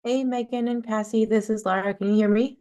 Hey, Megan and Cassie, this is Lara. Can you hear me?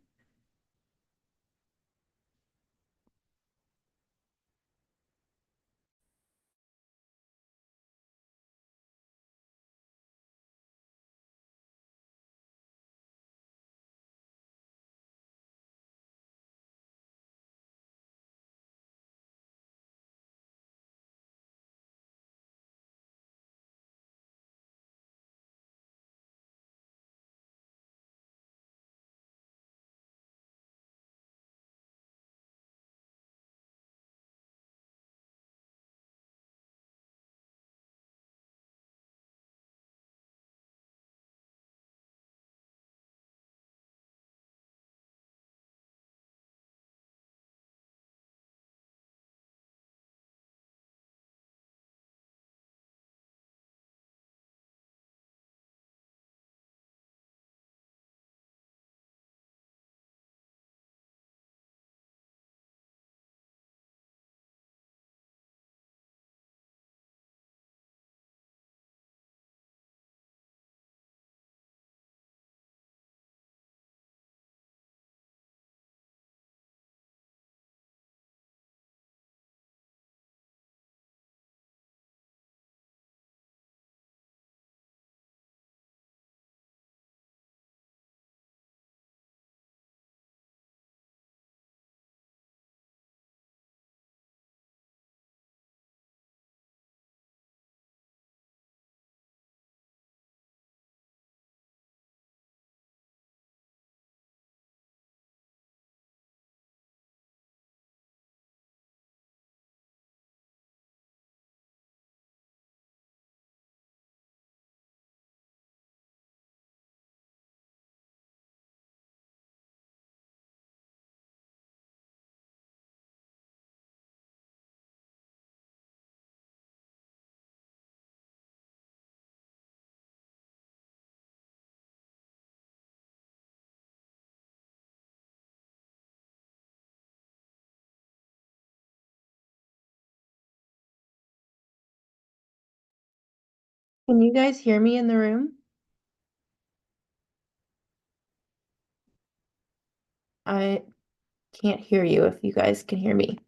Can you guys hear me in the room? I can't hear you if you guys can hear me.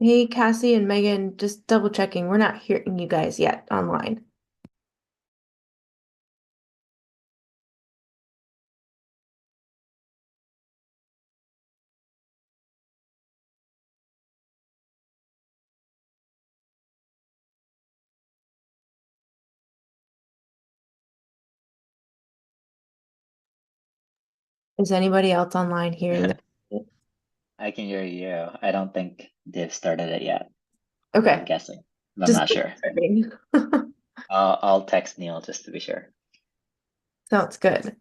Hey, Cassie and Megan, just double checking. We're not hearing you guys yet online. Is anybody else online hearing? I can hear you. I don't think they've started it yet. I'm Okay, guessing, but I'm just not sure. checking. I'll text Neil just to be sure. Sounds good.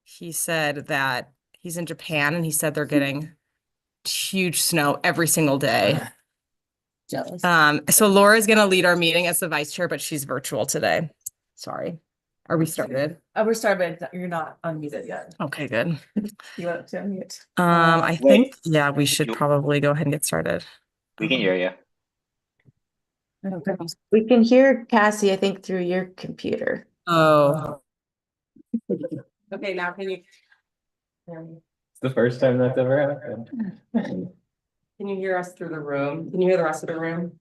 He said that he's in Japan and he said they're getting huge snow every single day. Jealous. So Laura's gonna lead our meeting as the vice chair, but she's virtual today. Sorry. Are we started? We're started, but you're not unmuted yet. Okay, good. You want to unmute? I Wait. think, yeah, we should probably go ahead and get started. We can hear you. We can hear Cassie, I think, through your computer. Oh. Okay, now can you? It's the first time that's ever happened. Can you hear us through the room? Can you hear the rest of the room?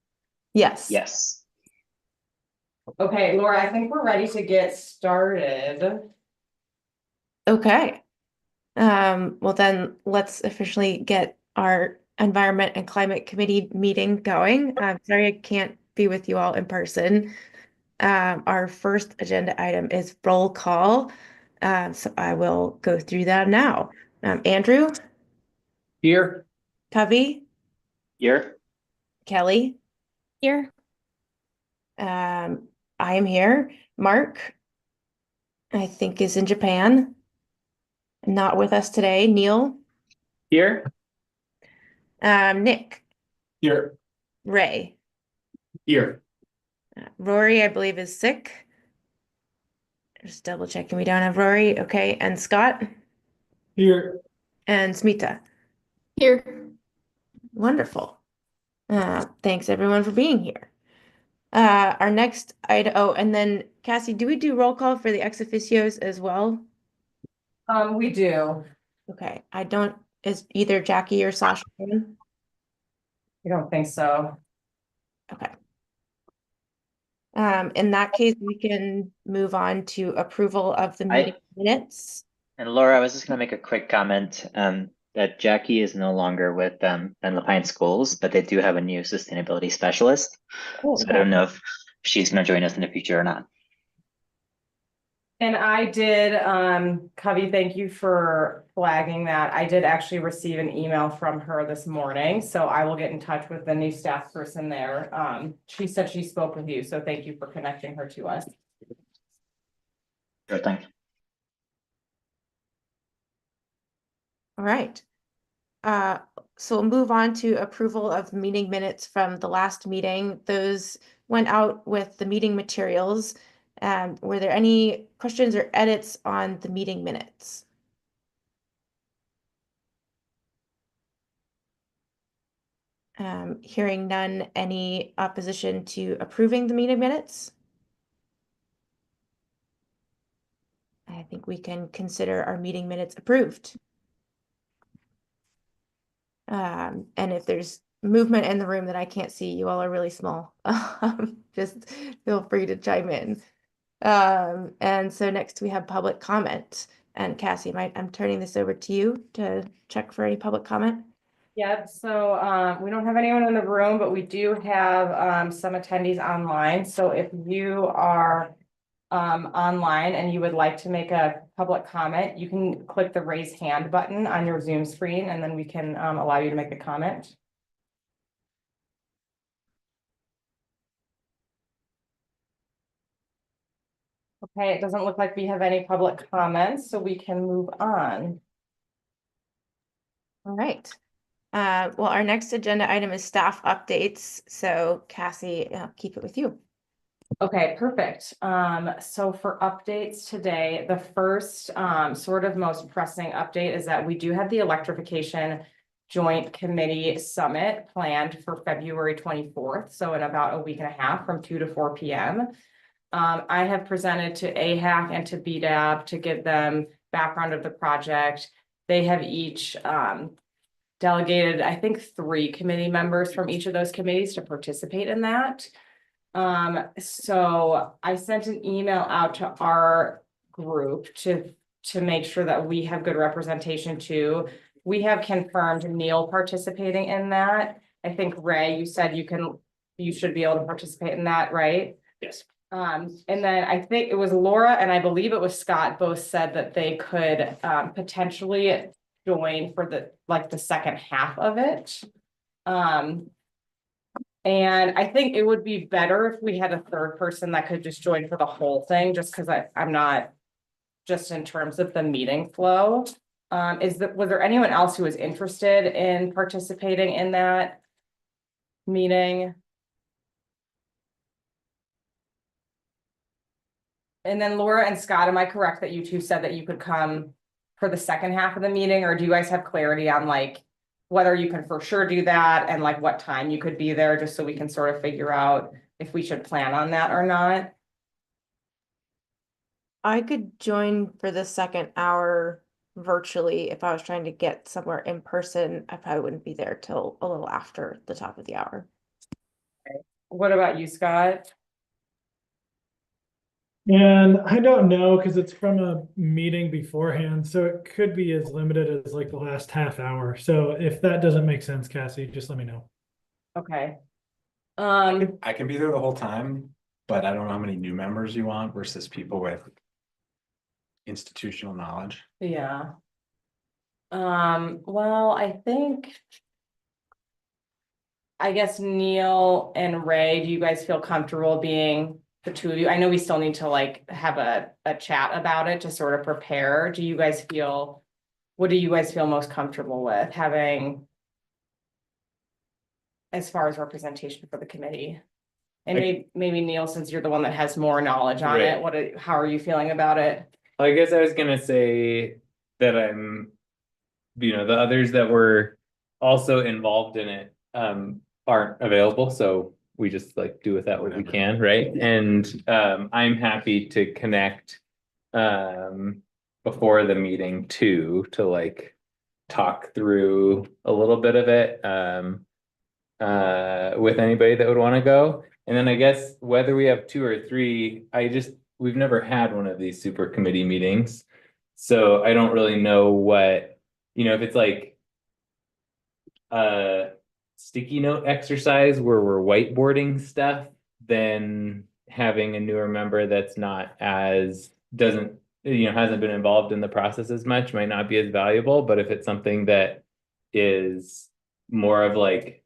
Yes. Yes. Okay, Laura, I think we're ready to get started. Okay. Well then let's officially get our Environment and Climate Committee meeting going. I'm sorry I can't be with you all in person. Our first agenda item is roll call. So I will go through that now. Andrew, Here. Covey, Here. Kelly, Here. I am here. Mark, I think is in Japan. Not with us today. Neil, Here. Nick, Here. Ray, Here. Rory, I believe is sick. Just double checking we don't have Rory. Okay, and Scott Here. and Smita. Here. Wonderful. Thanks everyone for being here. Our next item, oh, and then Cassie, do we do roll call for the ex officios as well? We do. Okay, I don't, is either Jackie or Sasha in? I don't think so. Okay. In that case, we can move on to approval of the meeting minutes. And Laura, I was just gonna make a quick comment that Jackie is no longer with Ben Lapine Schools, but they do have a new sustainability specialist. Oh, So I okay. don't know if she's gonna join us in the future or not. And I did, Covey, thank you for flagging that. I did actually receive an email from her this morning, so I will get in touch with the new staff person there. She said she spoke with you, so thank you for connecting her to us. Sure thing. All right. So we'll move on to approval of meeting minutes from the last meeting. Those went out with the meeting materials. Were there any questions or edits on the meeting minutes? Hearing none, any opposition to approving the meeting minutes? I think we can consider our meeting minutes approved. And if there's movement in the room that I can't see, you all are really small. Just feel free to chime in. And so next we have public comment. And Cassie, I'm turning this over to you to check for any public comment. Yep, so we don't have anyone in the room, but we do have some attendees online. So if you are online and you would like to make a public comment, you can click the raise hand button on your Zoom screen, and then we can allow you to make a comment. Okay, it doesn't look like we have any public comments, so we can move on. All right. Well, our next agenda item is staff updates. So Cassie, I'll keep it with you. Okay, perfect. So for updates today, the first sort of most pressing update is that we do have the electrification joint committee summit planned for February 24th. So in about a week and a half from 2 to 4 p.m. I have presented to AHAC and to BDAB to give them background of the project. They have each delegated, I think, 3 committee members from each of those committees to participate in that. So I sent an email out to our group to make sure that we have good representation too. We have confirmed Neil participating in that. I think Ray, you said you should be able to participate in that, right? Yes. And then I think it was Laura and I believe it was Scott, both said that they could potentially join for the second half of it. And I think it would be better if we had a third person that could just join for the whole thing, just because I'm not, just in terms of the meeting flow. Was there anyone else who was interested in participating in that meeting? And then Laura and Scott, am I correct that you two said that you could come for the second half of the meeting, or do you guys have clarity on like whether you can for sure do that and like what time you could be there, just so we can sort of figure out if we should plan on that or not? I could join for the second hour virtually. If I was trying to get somewhere in person, I probably wouldn't be there till a little after the top of the hour. What about you, Scott? And I don't know, because it's from a meeting beforehand, so it could be as limited as like the last half hour. So if that doesn't make sense, Cassie, just let me know. Okay. I can be there the whole time, but I don't know how many new members you want versus people with institutional knowledge. Yeah. Well, I guess Neil and Ray, do you guys feel comfortable being the two of you? I know we still need to like have a chat about it to sort of prepare. What do you guys feel most comfortable with having as far as representation for the committee? And maybe Neil, since you're the one that has more knowledge on it, how are you feeling about it? I guess I was gonna say that I'm, the others that were also involved in it aren't available, so we just like do with that what we can, right? And I'm happy to connect before the meeting too, to like talk through a little bit of it with anybody that would want to go. And then I guess whether we have 2 or 3, we've never had one of these super committee meetings. So I don't really know what, if it's like a sticky note exercise where we're whiteboarding stuff, then having a newer member that's hasn't been involved in the process as much might not be as valuable. But if it's something that is more of like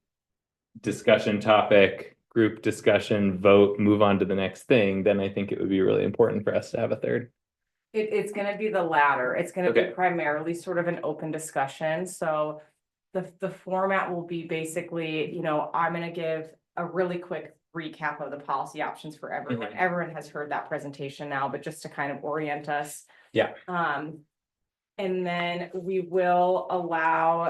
discussion topic, group discussion, vote, move on to the next thing, then I think it would be really important for us to have a third. It's gonna be the latter. It's gonna be Okay. primarily sort of an open discussion, so the format will be basically, I'm gonna give a really quick recap of the policy options for everyone. Everyone has heard that presentation now, but just to kind of orient us. Yeah. And then we were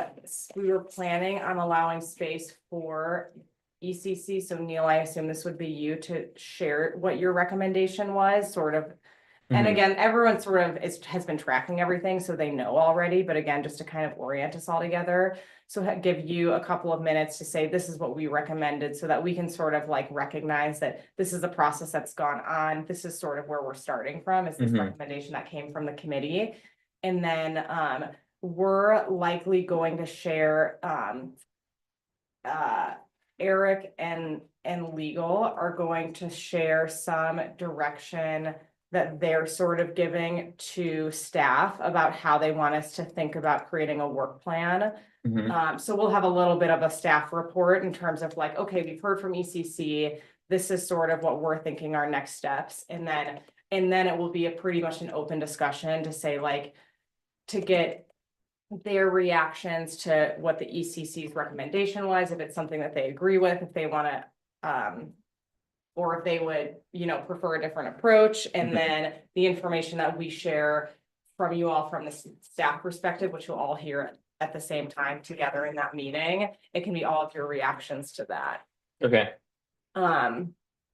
planning on allowing space for ECC. So Neil, I assume this would be you to share what your recommendation was, sort of. And again, everyone sort of has been tracking everything, so they know already, but again, just to kind of orient us all together. So give you a couple of minutes to say, this is what we recommended, so that we can sort of like recognize that this is the process that's gone on. This is sort of where we're starting from, is this recommendation that came from the committee. And then we're likely going to share Eric and legal are going to share some direction that they're sort of giving to staff about how they want us to think about creating a work plan. So we'll have a little bit of a staff report in terms of like, okay, we've heard from ECC. This is sort of what we're thinking our next steps. And then it will be pretty much an open discussion to say like, to get their reactions to what the ECC's recommendation was, if it's something that they agree with, if they want to, or if they would, prefer a different approach. And then the information that we share from you all from the staff perspective, which you'll all hear at the same time together in that meeting, it can be all of your reactions to that. Okay.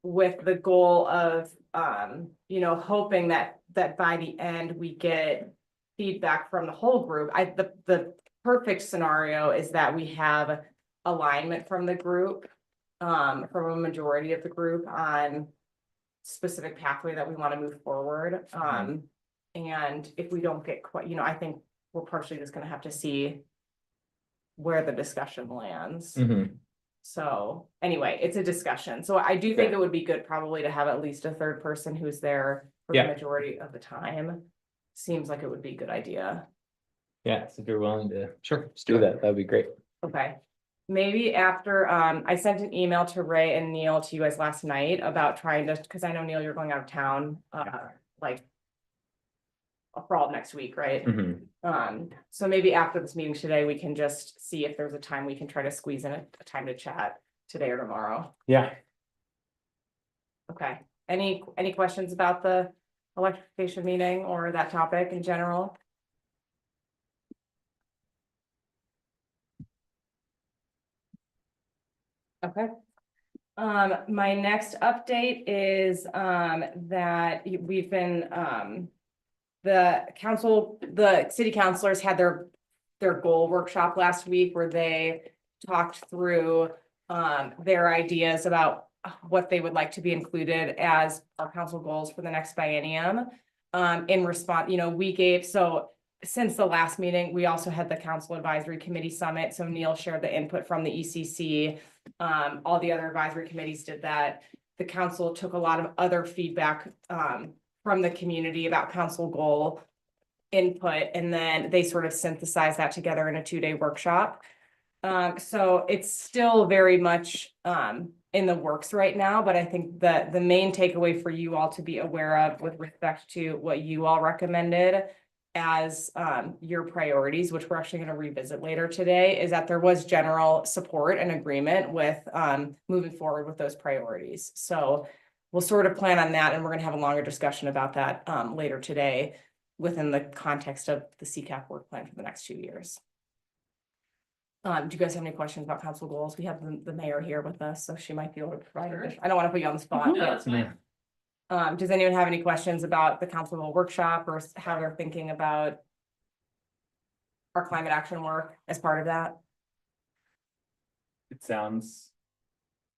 With the goal of you know, hoping that by the end we get feedback from the whole group. The perfect scenario is that we have alignment from the group, from a majority of the group on specific pathway that we want to move forward. And if we don't get quite, you know, I think we're partially just gonna have to see where the discussion lands. So anyway, it's a discussion. So I do think Yeah. it would be good probably to have at least a third person who's there for the Yeah. majority of the time. Seems like it would be a good idea. Yeah, so if you're willing to Sure. Let's do that, that'd be great. Okay. Maybe after, I sent an email to Ray and Neil to you guys last night about trying to, because I know Neil, you're going out of town, like for all of next week, right? So maybe after this meeting today, we can just see if there's a time we can try to squeeze in a time to chat today or tomorrow. Yeah. Okay, any questions about the electrification meeting or that topic in general? Okay. My next update is, that we've been, the city councilors had their goal workshop last week where they talked through, their ideas about what they would like to be included as our council goals for the next biennium. In response, you know, we gave, so since the last meeting, we also had the council advisory committee summit. So Neil shared the input from the ECC. All the other advisory committees did that. The council took a lot of other feedback, from the community about council goal input, and then they sort of synthesized that together in a 2-day workshop. So it's still very much, in the works right now, but I think that the main takeaway for you all to be aware of with respect to what you all recommended as your priorities, which we're actually going to revisit later today, is that there was general support and agreement with moving forward with those priorities. So we'll sort of plan on that, and we're going to have a longer discussion about that later today within the context of the CCAP work plan for the next 2 years. Do you guys have any questions about council goals? We have the mayor here with us, so she might be able to provide it. I don't want to put you on the spot. No, that's fine. Does anyone have any questions about the council goal workshop or how they're thinking about our climate action work as part of that? It sounds,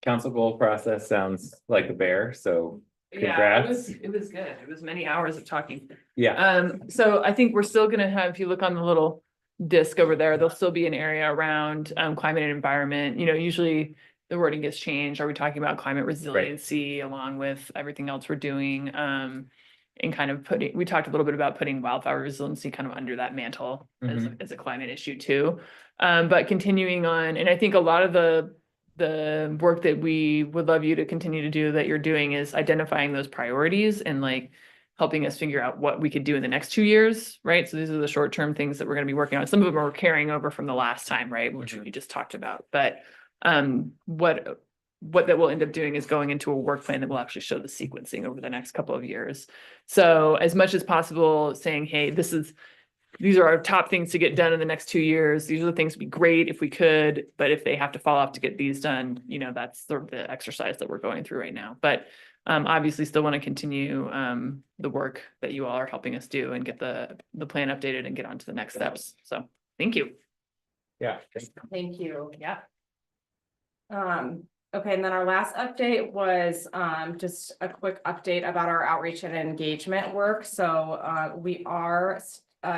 council goal process sounds like a bear, so Yeah, congrats. it was good. It was many hours of talking. Yeah, So I think we're still gonna have, if you look on the little disc over there, there'll still be an area around climate and environment. You know, usually the wording gets changed. Are we talking about climate resiliency along with everything else we're doing? And kind of we talked a little bit about putting wildfire resiliency kind of under that mantle as a climate issue too. But continuing on, and I think a lot of the work that we would love you to continue to do that you're doing is identifying those priorities and like helping us figure out what we could do in the next 2 years, right? So these are the short-term things that we're going to be working on. Some of them are carrying over from the last time, right? Which we just talked about. But what that will end up doing is going into a work plan that will actually show the sequencing over the next couple of years. So as much as possible saying, hey, these are our top things to get done in the next 2 years. These are the things would be great if we could, but if they have to fall off to get these done, you know, that's sort of the exercise that we're going through right now. But obviously still want to continue the work that you all are helping us do and get the plan updated and get on to the next steps. So thank you. yeah. Thank you. Yeah. Okay, and then our last update was just a quick update about our outreach and engagement work. So we are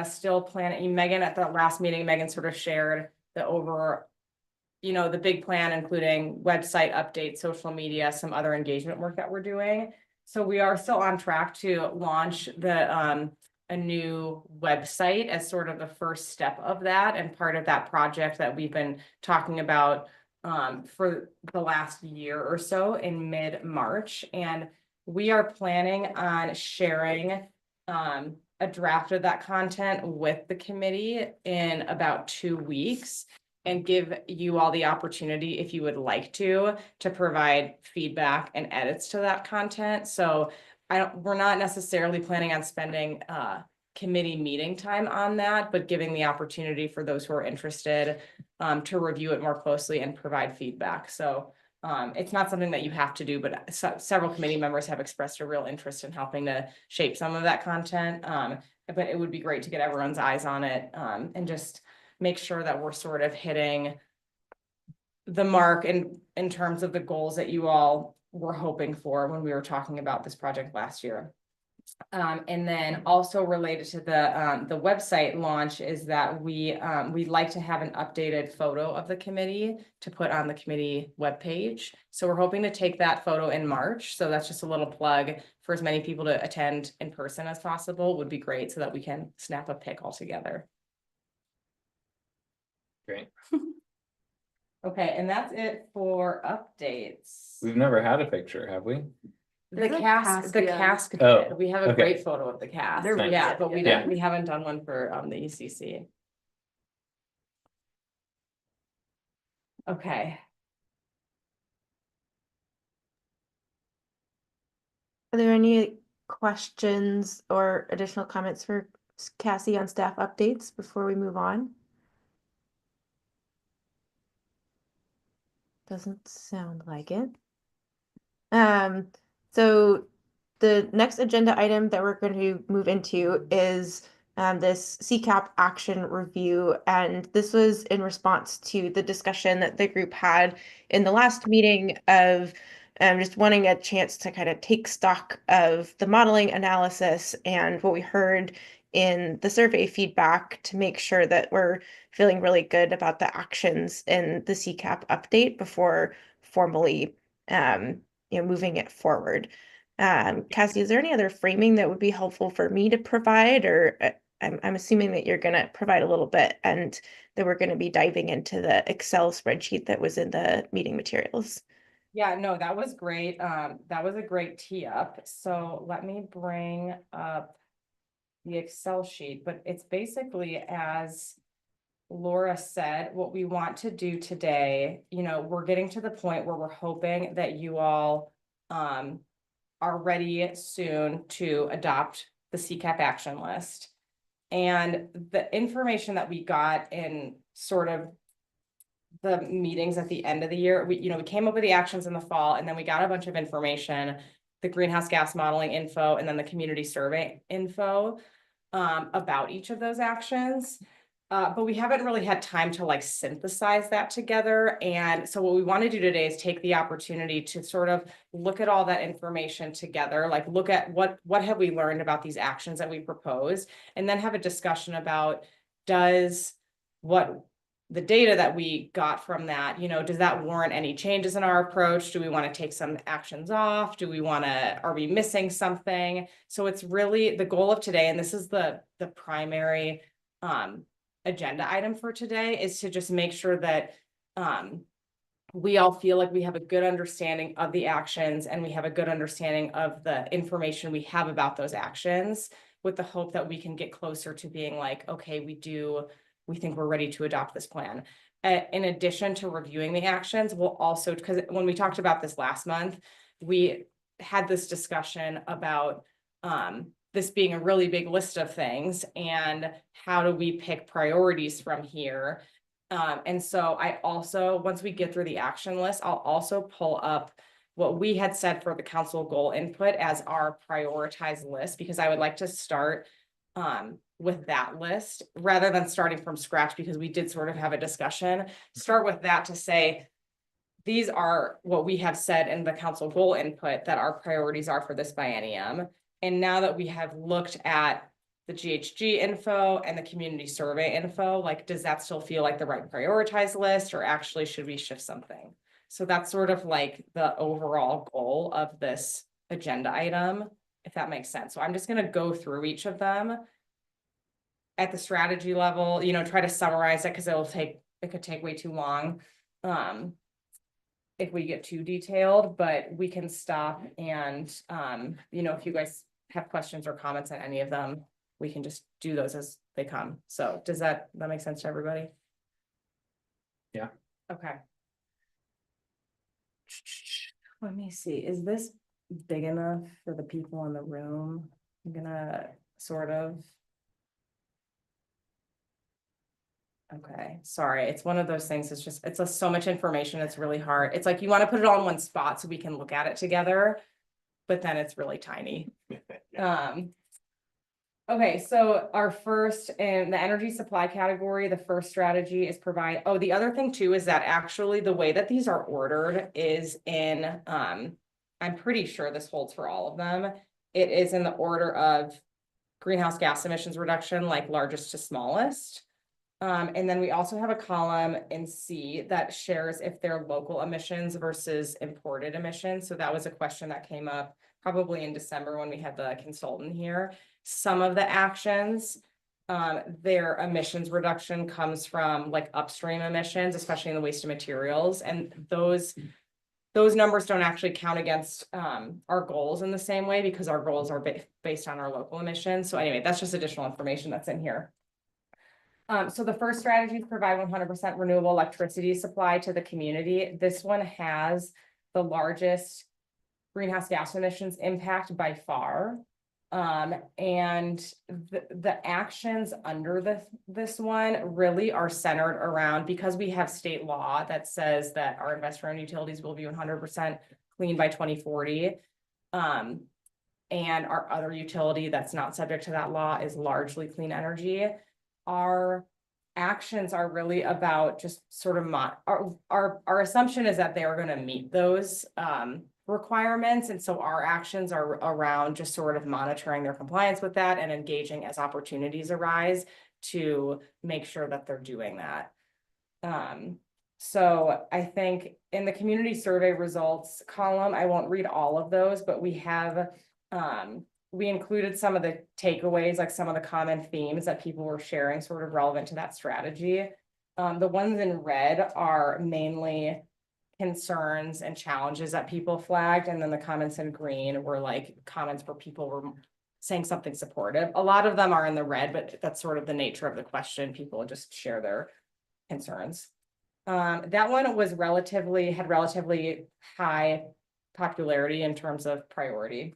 still planning. Megan, at the last meeting, Megan sort of shared the big plan, including website updates, social media, some other engagement work that we're doing. So we are still on track to launch a new website as sort of the first step of that, and part of that project that we've been talking about for the last year or so in mid-March. And we are planning on sharing a draft of that content with the committee in about 2 weeks, and give you all the opportunity, if you would like to provide feedback and edits to that content. So we're not necessarily planning on spending committee meeting time on that, but giving the opportunity for those who are interested to review it more closely and provide feedback. So It's not something that you have to do, but several committee members have expressed a real interest in helping to shape some of that content. But it would be great to get everyone's eyes on it, and just make sure that we're sort of hitting the mark in terms of the goals that you all were hoping for when we were talking about this project last year. And then also related to the website launch is that we'd like to have an updated photo of the committee to put on the committee webpage. So we're hoping to take that photo in March. So that's just a little plug for as many people to attend in person as possible would be great, so that we can snap a pic all together. Great. Okay, and that's it for updates. We've never had a picture, have we? The There's a cast Oh, did. We have a okay. great photo of the cast. They're really Yeah, good, but we yeah. don't, we haven't done one for the ECC. Okay. Are there any questions or additional comments for Cassie on staff updates before we move on? Doesn't sound like it. So the next agenda item that we're going to move into is this CCAP action review. And this was in response to the discussion that the group had in the last meeting of just wanting a chance to kind of take stock of the modeling analysis and what we heard in the survey feedback to make sure that we're feeling really good about the actions in the CCAP update before formally moving it forward. Cassie, is there any other framing that would be helpful for me to provide, or I'm assuming that you're going to provide a little bit and that we're going to be diving into the Excel spreadsheet that was in the meeting materials. Yeah, no, that was great. That was a great tee up. So let me bring up the Excel sheet, but it's basically, as Laura said, what we want to do today, we're getting to the point where we're hoping that you all are ready soon to adopt the CCAP action list. And the information that we got in sort of the meetings at the end of the year, we came up with the actions in the fall, and then we got a bunch of information, the greenhouse gas modeling info, and then the community survey info about each of those actions. But we haven't really had time to like synthesize that together. And so what we want to do today is take the opportunity to sort of look at all that information together, like look at what have we learned about these actions that we proposed, and then have a discussion about, does what the data that we got from that, does that warrant any changes in our approach? Do we want to take some actions off? Are we missing something? So it's really the goal of today, and this is the primary agenda item for today, is to just make sure that we all feel like we have a good understanding of the actions, and we have a good understanding of the information we have about those actions, with the hope that we can get closer to being like, okay, we think we're ready to adopt this plan. In addition to reviewing the actions, we'll also, because when we talked about this last month, we had this discussion about this being a really big list of things, and how do we pick priorities from here? And so once we get through the action list, I'll also pull up what we had said for the council goal input as our prioritized list, because I would like to start with that list rather than starting from scratch, because we did sort of have a discussion. Start with that to say, these are what we have said in the council goal input that our priorities are for this biennium. And now that we have looked at the GHG info and the community survey info, like, does that still feel like the right prioritized list, or actually should we shift something? So that's sort of like the overall goal of this agenda item, if that makes sense. So I'm just going to go through each of them at the strategy level, try to summarize it, because it could take way too long if we get too detailed, but we can stop and if you guys have questions or comments on any of them, we can just do those as they come. So does that make sense to everybody? Yeah. Okay. Let me see, is this big enough for the people in the room? I'm gonna sort of Okay, sorry, it's one of those things, it's just, it's so much information, it's really hard. It's like you want to put it all in one spot so we can look at it together, but then it's really tiny. Okay, so our first in the energy supply category, the first strategy is provide, oh, the other thing too is that actually the way that these are ordered is in, I'm pretty sure this holds for all of them. It is in the order of greenhouse gas emissions reduction, like largest to smallest. And then we also have a column in C that shares if they're local emissions versus imported emissions. So that was a question that came up probably in December when we had the consultant here. Some of the actions, their emissions reduction comes from like upstream emissions, especially in the waste of materials. And those numbers don't actually count against our goals in the same way because our goals are based on our local emissions. So anyway, that's just additional information that's in here. So the first strategy is provide 100% renewable electricity supply to the community. This one has the largest greenhouse gas emissions impact by far. And the actions under this one really are centered around, because we have state law that says that our investor-owned utilities will be 100% clean by 2040. And our other utility that's not subject to that law is largely clean energy. Our actions are really about just sort of our assumption is that they are going to meet those requirements. And so our actions are around just sort of monitoring their compliance with that and engaging as opportunities arise to make sure that they're doing that. So I think in the community survey results column, I won't read all of those, but we have we included some of the takeaways, like some of the common themes that people were sharing sort of relevant to that strategy. The ones in red are mainly concerns and challenges that people flagged. And then the comments in green were like comments where people were saying something supportive. A lot of them are in the red, but that's sort of the nature of the question. People just share their concerns. That one was had relatively high popularity in terms of priority.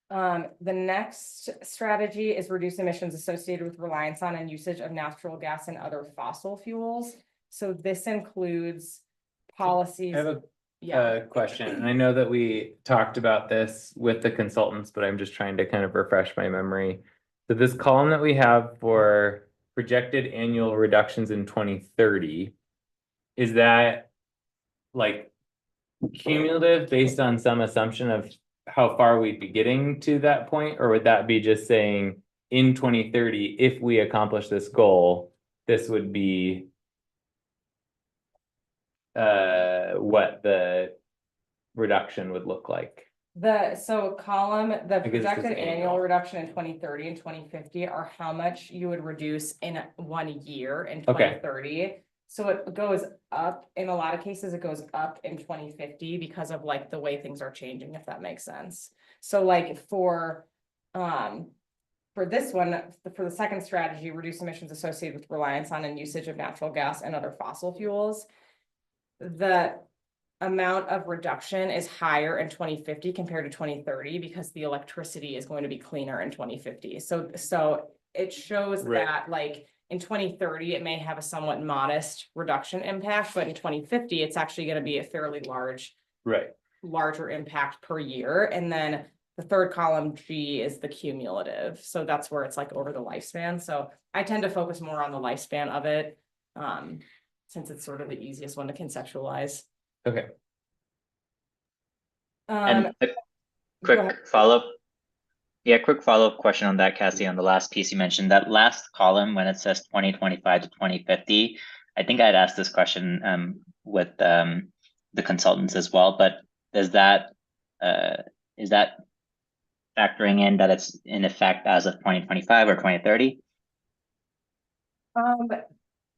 The next strategy is reduce emissions associated with reliance on and usage of natural gas and other fossil fuels. So this includes policies. I have a question. And I know that we talked about this with the consultants, but I'm just trying to kind of refresh my memory. So this column that we have for projected annual reductions in 2030, is that like cumulative based on some assumption of how far we'd be getting to that point? Or would that be just saying in 2030, if we accomplish this goal, this would be what the reduction would look like? The projected annual. annual reduction in 2030 and 2050 are how much you would reduce in 1 year in 2030. Okay. So it goes up, in a lot of cases, it goes up in 2050 because of like the way things are changing, if that makes sense. So like for this one, for the second strategy, reduce emissions associated with reliance on and usage of natural gas and other fossil fuels, the amount of reduction is higher in 2050 compared to 2030 because the electricity is going to be cleaner in 2050. So it shows that like in 2030, it may have a somewhat modest reduction impact, but in 2050, it's actually going to be a fairly larger impact per year. And then the third column, G, is the cumulative. So that's where it's like over the lifespan. So I tend to focus more on the lifespan of it, since it's sort of the easiest one to conceptualize. Okay. And a quick follow-up. Yeah, quick follow-up question on that, Cassie, on the last piece you mentioned, that last column when it says 2025 to 2050. I think I'd asked this question with the consultants as well, but is that factoring in that it's in effect as of 2025 or 2030?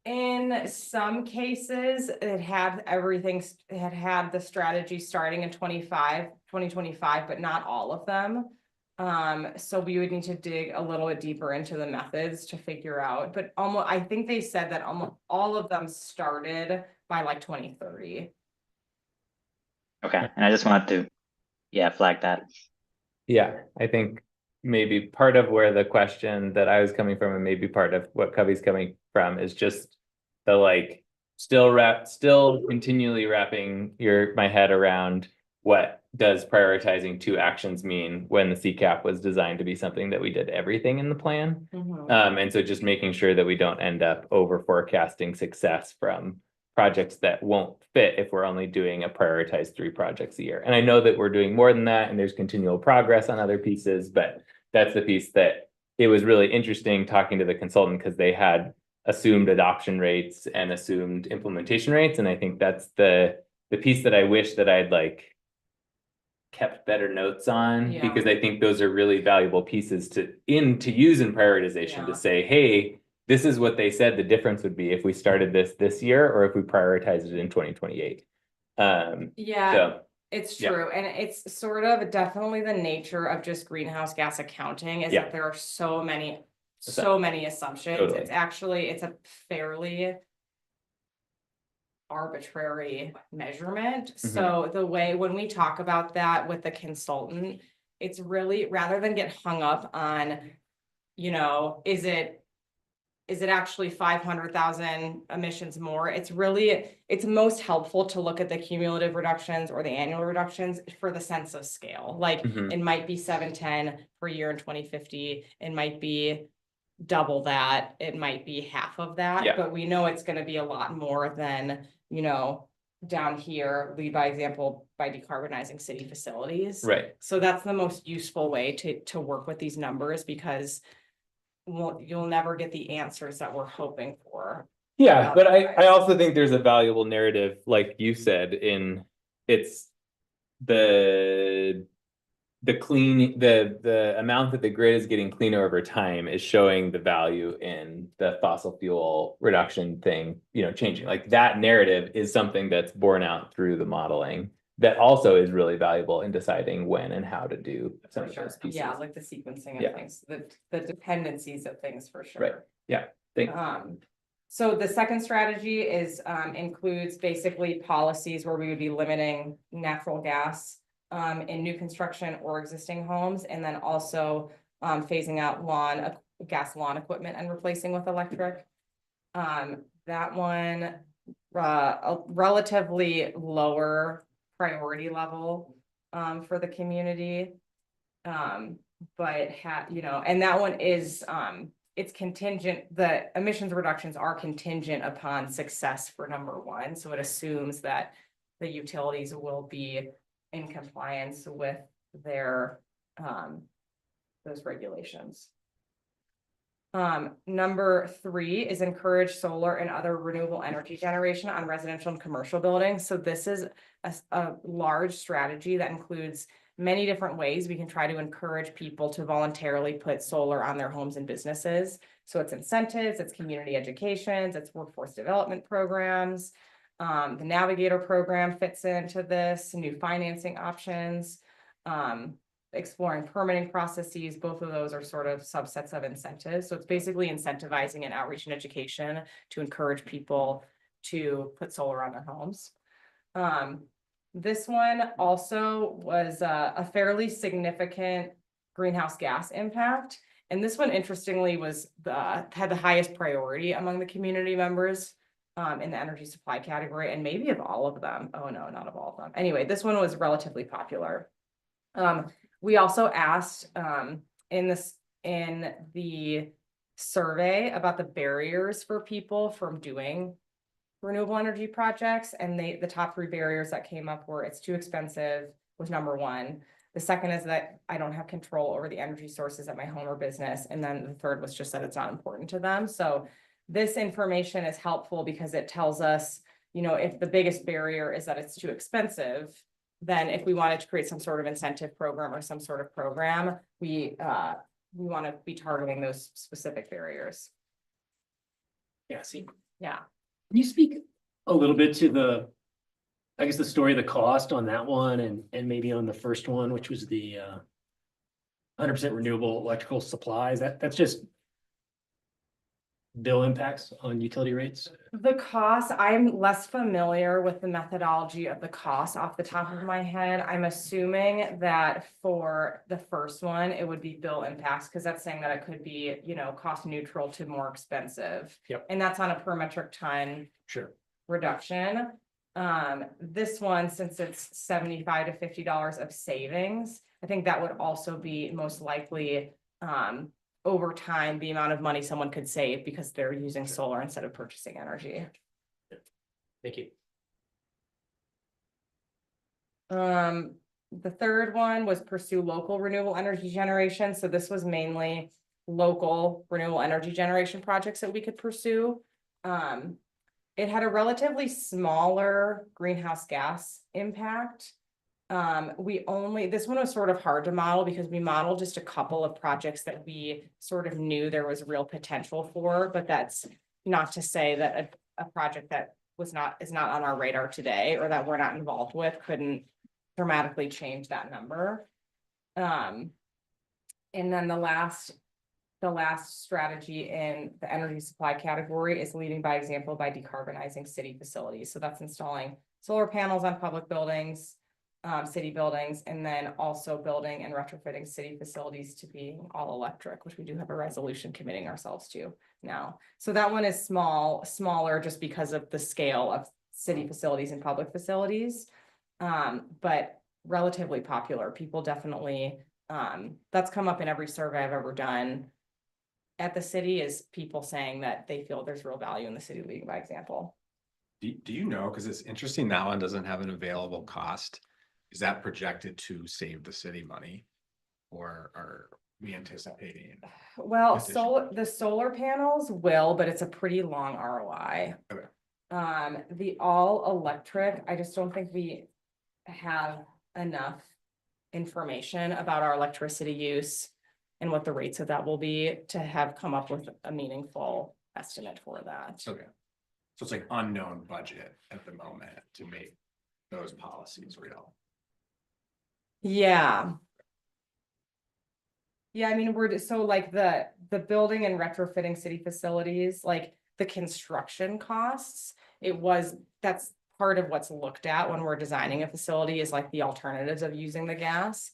In some cases, it had the strategy starting in 2025, but not all of them. So we would need to dig a little bit deeper into the methods to figure out, but I think they said that almost all of them started by like 2030. Okay, and I just wanted to, flag that. Yeah, I think maybe part of where the question that I was coming from, and maybe part of what Covey's coming from, is just the like still continually wrapping my head around what does prioritizing 2 actions mean when the CCAP was designed to be something that we did everything in the plan. And so just making sure that we don't end up over forecasting success from projects that won't fit if we're only doing a prioritized 3 projects a year. And I know that we're doing more than that, and there's continual progress on other pieces, but that's the piece that it was really interesting talking to the consultant, because they had assumed adoption rates and assumed implementation rates. And I think that's the piece that I wish that I'd like kept better notes on, Yeah. because I think those are really valuable pieces to use in prioritization to say, hey, this is what they said the difference would be if we started this year or if we prioritized it in 2028. Yeah, So it's true. And it's sort of definitely the nature of just greenhouse gas accounting is that there are so many assumptions. Totally. It's a fairly arbitrary measurement. So the way when we talk about that with the consultant, it's really, rather than get hung up on, you know, is it actually 500,000 emissions more? It's most helpful to look at the cumulative reductions or the annual reductions for the sense of scale. Like it might be 710 per year in 2050. It might be double that. It might be half of that, but we know it's going to be a lot more than, you know, down here, lead by example by decarbonizing city facilities. Right. So that's the most useful way to work with these numbers, because you'll never get the answers that we're hoping for. Yeah, but I also think there's a valuable narrative, like you said, in it's the amount that the grid is getting cleaner over time is showing the value in the fossil fuel reduction thing, you know, changing. Like that narrative is something that's borne out through the modeling that also is really valuable in deciding when and how to do some of those pieces. Yeah, like the sequencing of things, the dependencies of things for sure. Right. Yeah. Thanks. So the second strategy is includes basically policies where we would be limiting natural gas in new construction or existing homes, and then also phasing out gas lawn equipment and replacing with electric. That one, a relatively lower priority level for the community. But you know, and that one is it's contingent, the emissions reductions are contingent upon success for number 1. So it assumes that the utilities will be in compliance with their those regulations. Number 3 is encourage solar and other renewable energy generation on residential and commercial buildings. So this is a large strategy that includes many different ways we can try to encourage people to voluntarily put solar on their homes and businesses. So it's incentives, it's community educations, it's workforce development programs. The Navigator program fits into this, new financing options, exploring permitting processes. Both of those are sort of subsets of incentives. So it's basically incentivizing and outreach and education to encourage people to put solar on their homes. This one also was a fairly significant greenhouse gas impact. And this one, interestingly, had the highest priority among the community members in the energy supply category, and maybe of all of them. Oh no, not of all of them. Anyway, this one was relatively popular. We also asked in the survey about the barriers for people from doing renewable energy projects, and the top 3 barriers that came up were it's too expensive was number 1. The second is that I don't have control over the energy sources at my home or business, and then the third was just that it's not important to them. So this information is helpful because it tells us, you know, if the biggest barrier is that it's too expensive, then if we wanted to create some sort of incentive program or some sort of program, we want to be targeting those specific barriers. Yeah, see. Yeah. Can you speak a little bit to the story of the cost on that one and maybe on the first one, which was the 100% renewable electrical supplies? That's just bill impacts on utility rates? The cost, I'm less familiar with the methodology of the cost off the top of my head. I'm assuming that for the first one, it would be bill impacts, because that's saying that it could be, you know, cost neutral to more expensive. Yep. And that's on a per metric ton Sure. reduction. This one, since it's $75 to $50 of savings, I think that would also be most likely, over time, the amount of money someone could save because they're using solar instead of purchasing energy. Thank you. The third one was pursue local renewable energy generation. So this was mainly local renewable energy generation projects that we could pursue. It had a relatively smaller greenhouse gas impact. This one was sort of hard to model because we modeled just a couple of projects that we sort of knew there was real potential for, but that's not to say that a project that is not on our radar today or that we're not involved with couldn't dramatically change that number. And then the last strategy in the energy supply category is leading by example by decarbonizing city facilities. So that's installing solar panels on public buildings, city buildings, and then also building and retrofitting city facilities to being all electric, which we do have a resolution committing ourselves to now. So that one is smaller just because of the scale of city facilities and public facilities, but relatively popular. People definitely, that's come up in every survey I've ever done at the city, is people saying that they feel there's real value in the city leading by example. Do you know, because it's interesting that one doesn't have an available cost. Is that projected to save the city money? Or are we anticipating? Well, addition? the solar panels will, but it's a pretty long ROI. Okay. The all electric, I just don't think we have enough information about our electricity use and what the rates of that will be to have come up with a meaningful estimate for that. Okay. So it's like unknown budget at the moment to make those policies real. Yeah. Yeah, I mean, so like the building and retrofitting city facilities, like the construction costs, that's part of what's looked at when we're designing a facility is like the alternatives of using the gas.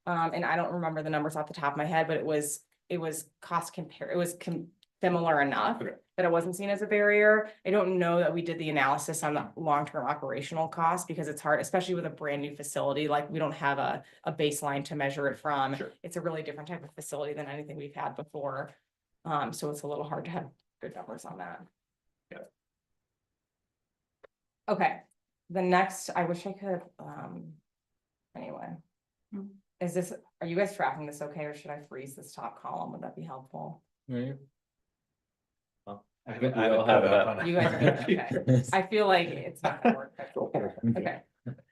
And I don't remember the numbers off the top of my head, but it was similar enough that it wasn't seen as a barrier. I don't know that we did the analysis on the long-term operational cost because it's hard, especially with a brand new facility. Like we don't have a baseline to measure it from. Sure. It's a really different type of facility than anything we've had before. So it's a little hard to have good numbers on that. Yeah. Okay, the next, I wish I could, anyway. Are you guys tracking this okay, or should I freeze this top column? Would that be helpful? Well, I think I will have it up. You guys are, okay. I feel like it's not gonna work. Okay.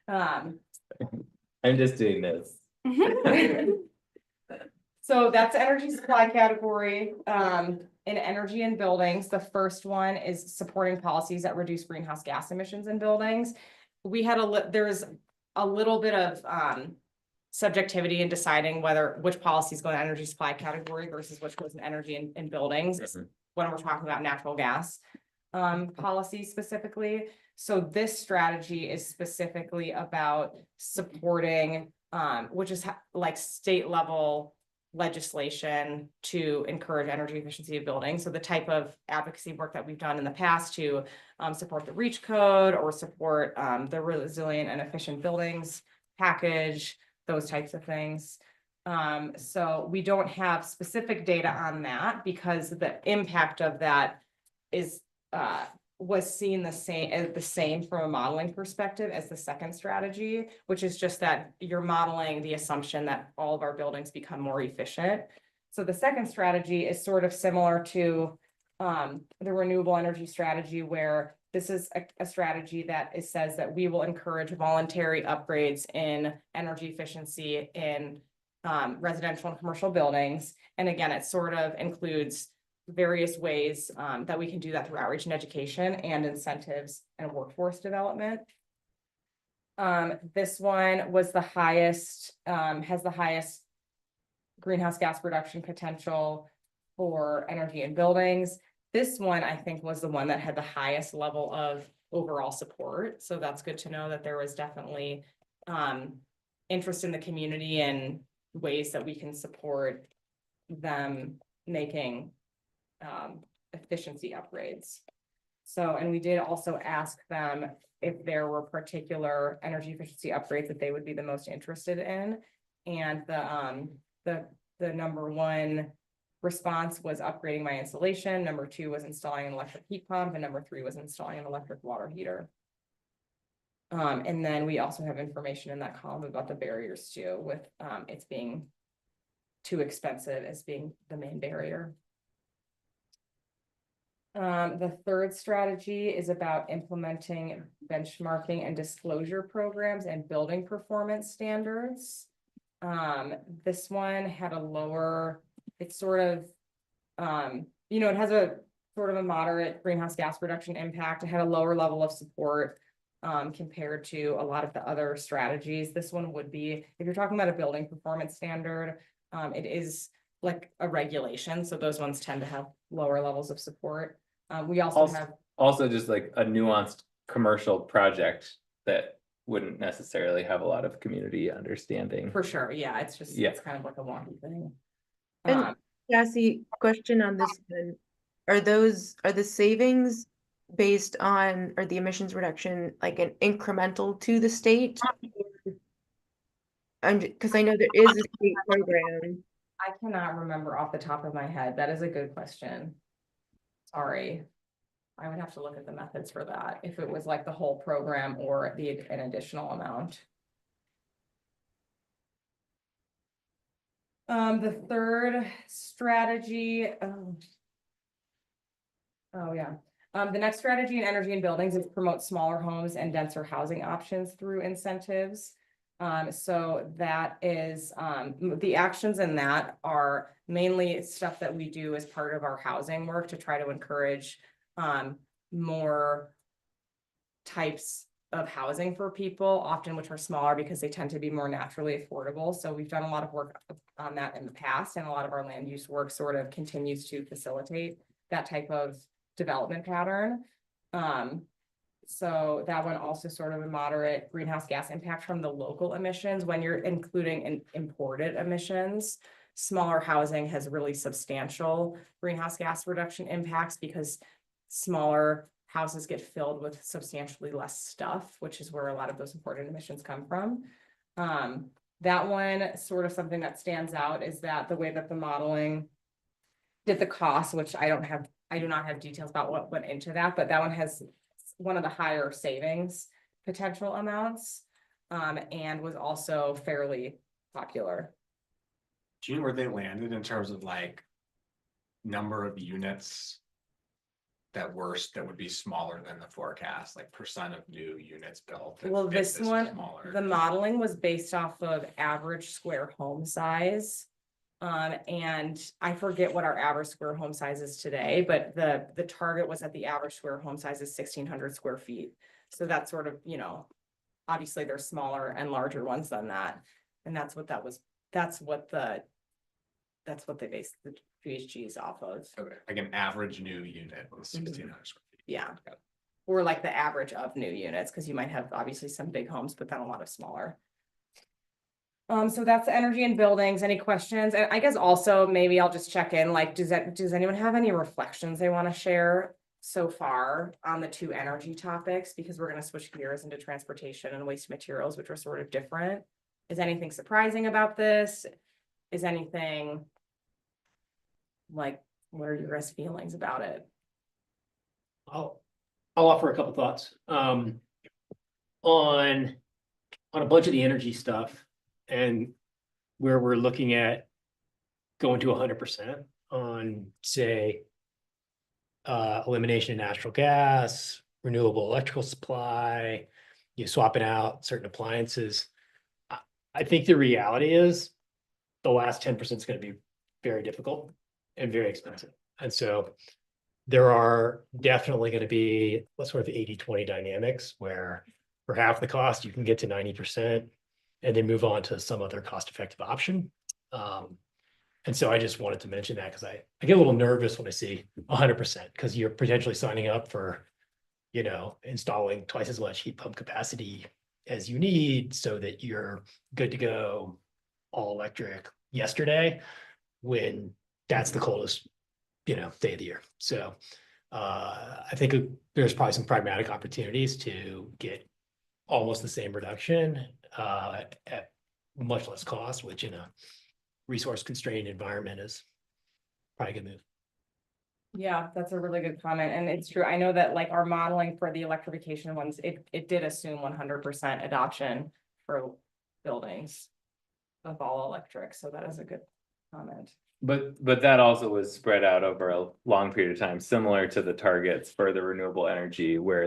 I'm just doing this. So that's energy supply category. In energy and buildings, the first one is supporting policies that reduce greenhouse gas emissions in buildings. There's a little bit of subjectivity in deciding which policies go in energy supply category versus which goes in energy and buildings when we're talking about natural gas policy specifically. So this strategy is specifically about supporting, which is like state level legislation to encourage energy efficiency of buildings. So the type of advocacy work that we've done in the past to support the REACH code or support the resilient and efficient buildings package, those types of things. So we don't have specific data on that because the impact of that was seen the same from a modeling perspective as the second strategy, which is just that you're modeling the assumption that all of our buildings become more efficient. So the second strategy is sort of similar to the renewable energy strategy, where this is a strategy that says that we will encourage voluntary upgrades in energy efficiency in residential and commercial buildings. And again, it sort of includes various ways that we can do that through outreach and education and incentives and workforce development. This one was the highest, has the highest greenhouse gas reduction potential for energy and buildings. This one, I think, was the one that had the highest level of overall support. So that's good to know that there was definitely interest in the community and ways that we can support them making efficiency upgrades. So, and we did also ask them if there were particular energy efficiency upgrades that they would be the most interested in. And the number one response was upgrading my installation. Number two was installing an electric heat pump, and number three was installing an electric water heater. And then we also have information in that column about the barriers too, with it's being too expensive as being the main barrier. The third strategy is about implementing benchmarking and disclosure programs and building performance standards. This one had a lower, it's sort of, it has a sort of a moderate greenhouse gas reduction impact. It had a lower level of support compared to a lot of the other strategies. This one would be, if you're talking about a building performance standard, it is like a regulation. So those ones tend to have lower levels of support. We also have also just like a nuanced commercial project that wouldn't necessarily have a lot of community understanding. for sure. Yeah, it's just, Yeah. it's kind of like a wonky thing. And Cassie, question on this one. Are the savings based on, or the emissions reduction like an incremental to the state? Because I know there is a state program. I cannot remember off the top of my head. That is a good question. Sorry. I would have to look at the methods for that, if it was like the whole program or an additional amount. The third strategy, the next strategy in energy and buildings is promote smaller homes and denser housing options through incentives. So that is, the actions in that are mainly stuff that we do as part of our housing work to try to encourage more types of housing for people, often which are smaller because they tend to be more naturally affordable. So we've done a lot of work on that in the past, and a lot of our land use work sort of continues to facilitate that type of development pattern. So that one also sort of a moderate greenhouse gas impact from the local emissions. When you're including imported emissions, smaller housing has really substantial greenhouse gas reduction impacts because smaller houses get filled with substantially less stuff, which is where a lot of those imported emissions come from. That one, sort of something that stands out is that the way that the modeling did the cost, which I do not have details about what went into that, but that one has one of the higher savings potential amounts, and was also fairly popular. Do you know where they landed in terms of like number of units that would be smaller than the forecast, like percent of new units built? Well, this one, smaller? the modeling was based off of average square home size. And I forget what our average square home size is today, but the target was that the average square home size is 1,600 square feet. So that's sort of, obviously there's smaller and larger ones than that. And that's what they based the GHGs off of. Okay, like an average new unit was 1,600 square feet. Yeah. Or like the average of new units, because you might have obviously some big homes, but then a lot of smaller. So that's energy and buildings. Any questions? And I guess also maybe I'll just check in, like, does anyone have any reflections they want to share so far on the two energy topics? Because we're going to switch gears into transportation and waste materials, which are sort of different. Is anything surprising about this? Is anything like, what are your guys' feelings about it? I'll offer a couple thoughts. On a bunch of the energy stuff, and where we're looking at going to 100% on, say, elimination of natural gas, renewable electrical supply, swapping out certain appliances. I think the reality is the last 10% is going to be very difficult and very expensive. And so there are definitely going to be sort of 80-20 dynamics where for half the cost, you can get to 90% and then move on to some other cost-effective option. And so I just wanted to mention that because I get a little nervous when I see 100%, because you're potentially signing up for, installing twice as much heat pump capacity as you need so that you're good to go all electric yesterday, when that's the coldest, day of the year. So I think there's probably some pragmatic opportunities to get almost the same reduction at much less cost, which in a resource constrained environment is probably a good move. Yeah, that's a really good comment. And it's true. I know that like our modeling for the electrification ones, it did assume 100% adoption for buildings of all electric. So that is a good comment. But that also was spread out over a long period of time, similar to the targets for the renewable energy, where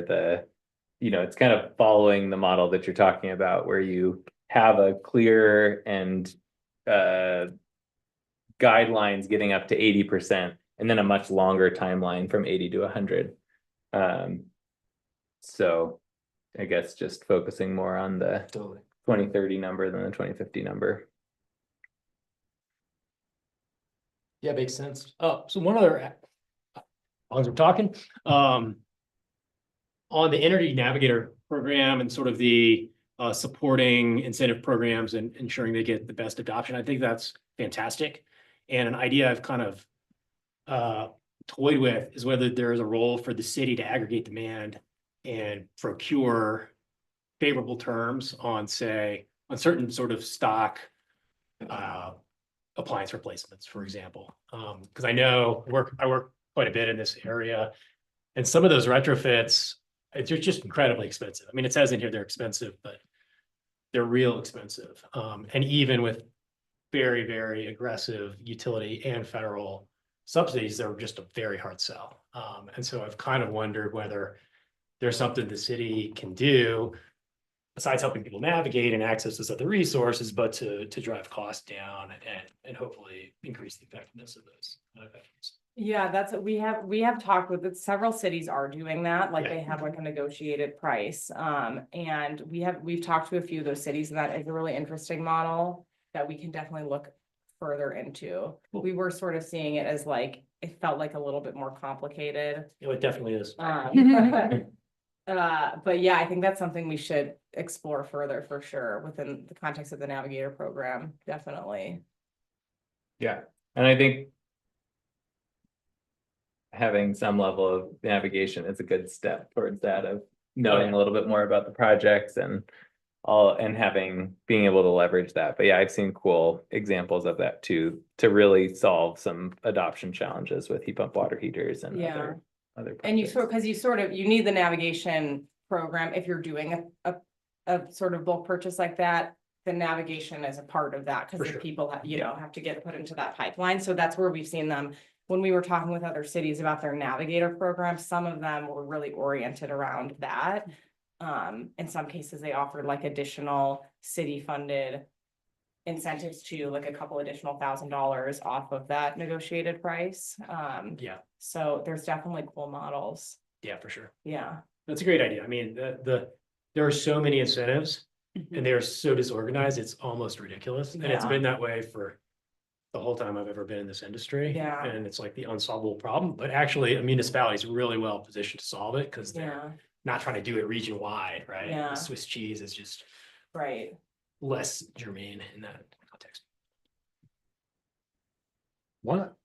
it's kind of following the model that you're talking about, where you have a clear and guidelines getting up to 80%, and then a much longer timeline from 80 to 100. So I guess just focusing more on the 2030 number than the 2050 number. Yeah, makes sense. So one other, as we're talking, on the Energy Navigator program and sort of the supporting incentive programs and ensuring they get the best adoption, I think that's fantastic. And an idea I've kind of toyed with is whether there is a role for the city to aggregate demand and procure favorable terms on, say, on certain sort of stock appliance replacements, for example. Because I know I work quite a bit in this area, and some of those retrofits, they're just incredibly expensive. I mean, it says in here they're expensive, but they're real expensive. And even with very, very aggressive utility and federal subsidies, they're just a very hard sell. And so I've kind of wondered whether there's something the city can do besides helping people navigate and access those other resources, but to drive costs down and hopefully increase the effectiveness of those efforts. Yeah, that's what we have talked with it. Several cities are doing that, like Yeah. they have like a negotiated price. And we've talked to a few of those cities, and that is a really interesting model that we can definitely look further into. Cool. We were sort of seeing it as like, it felt like a little bit more complicated. It definitely is. But yeah, I think that's something we should explore further for sure within the context of the Navigator program, definitely. Yeah, and I think having some level of navigation is a good step towards that, of knowing a little bit more about the projects and being able to leverage that. But yeah, I've seen cool examples of that too, to really solve some adoption challenges with heat pump water heaters and other And projects. you need the navigation program if you're doing a sort of bulk purchase like that. The navigation is a part of that, because sure. people have to get put into that pipeline. So that's where we've seen them. When we were talking with other cities about their Navigator program, some of them were really oriented around that. In some cases, they offered like additional city funded incentives to like a couple additional $1,000 off of that negotiated price. Yeah. So there's definitely cool models. Yeah, for sure. Yeah. That's a great idea. I mean, there are so many incentives and they are so disorganized, it's almost ridiculous. And it's Yeah. been that way for the whole time I've ever been in this industry. Yeah. And it's like the unsolvable problem, but actually a municipality is really well positioned to solve it, because they're not trying to do it region wide, right? Yeah. The Swiss cheese is just Right. less germane in that context.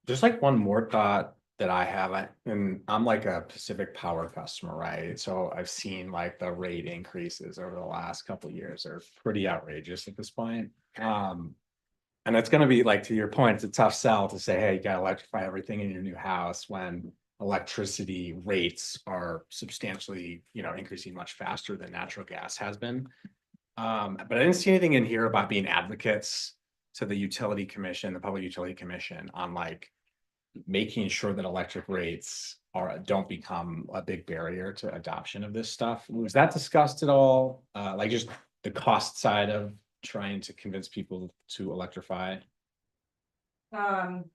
Just like one more thought that I have, and I'm like a Pacific Power customer, right? So I've seen like the rate increases over the last couple of years are pretty outrageous at this point. And it's going to be like, to your point, it's a tough sell to say, hey, you got to electrify everything in your new house when electricity rates are substantially, increasing much faster than natural gas has been. But I didn't see anything in here about being advocates to the utility commission, the Public Utility Commission, on like making sure that electric rates don't become a big barrier to adoption of this stuff. Was that discussed at all? Like just the cost side of trying to convince people to electrify? I'm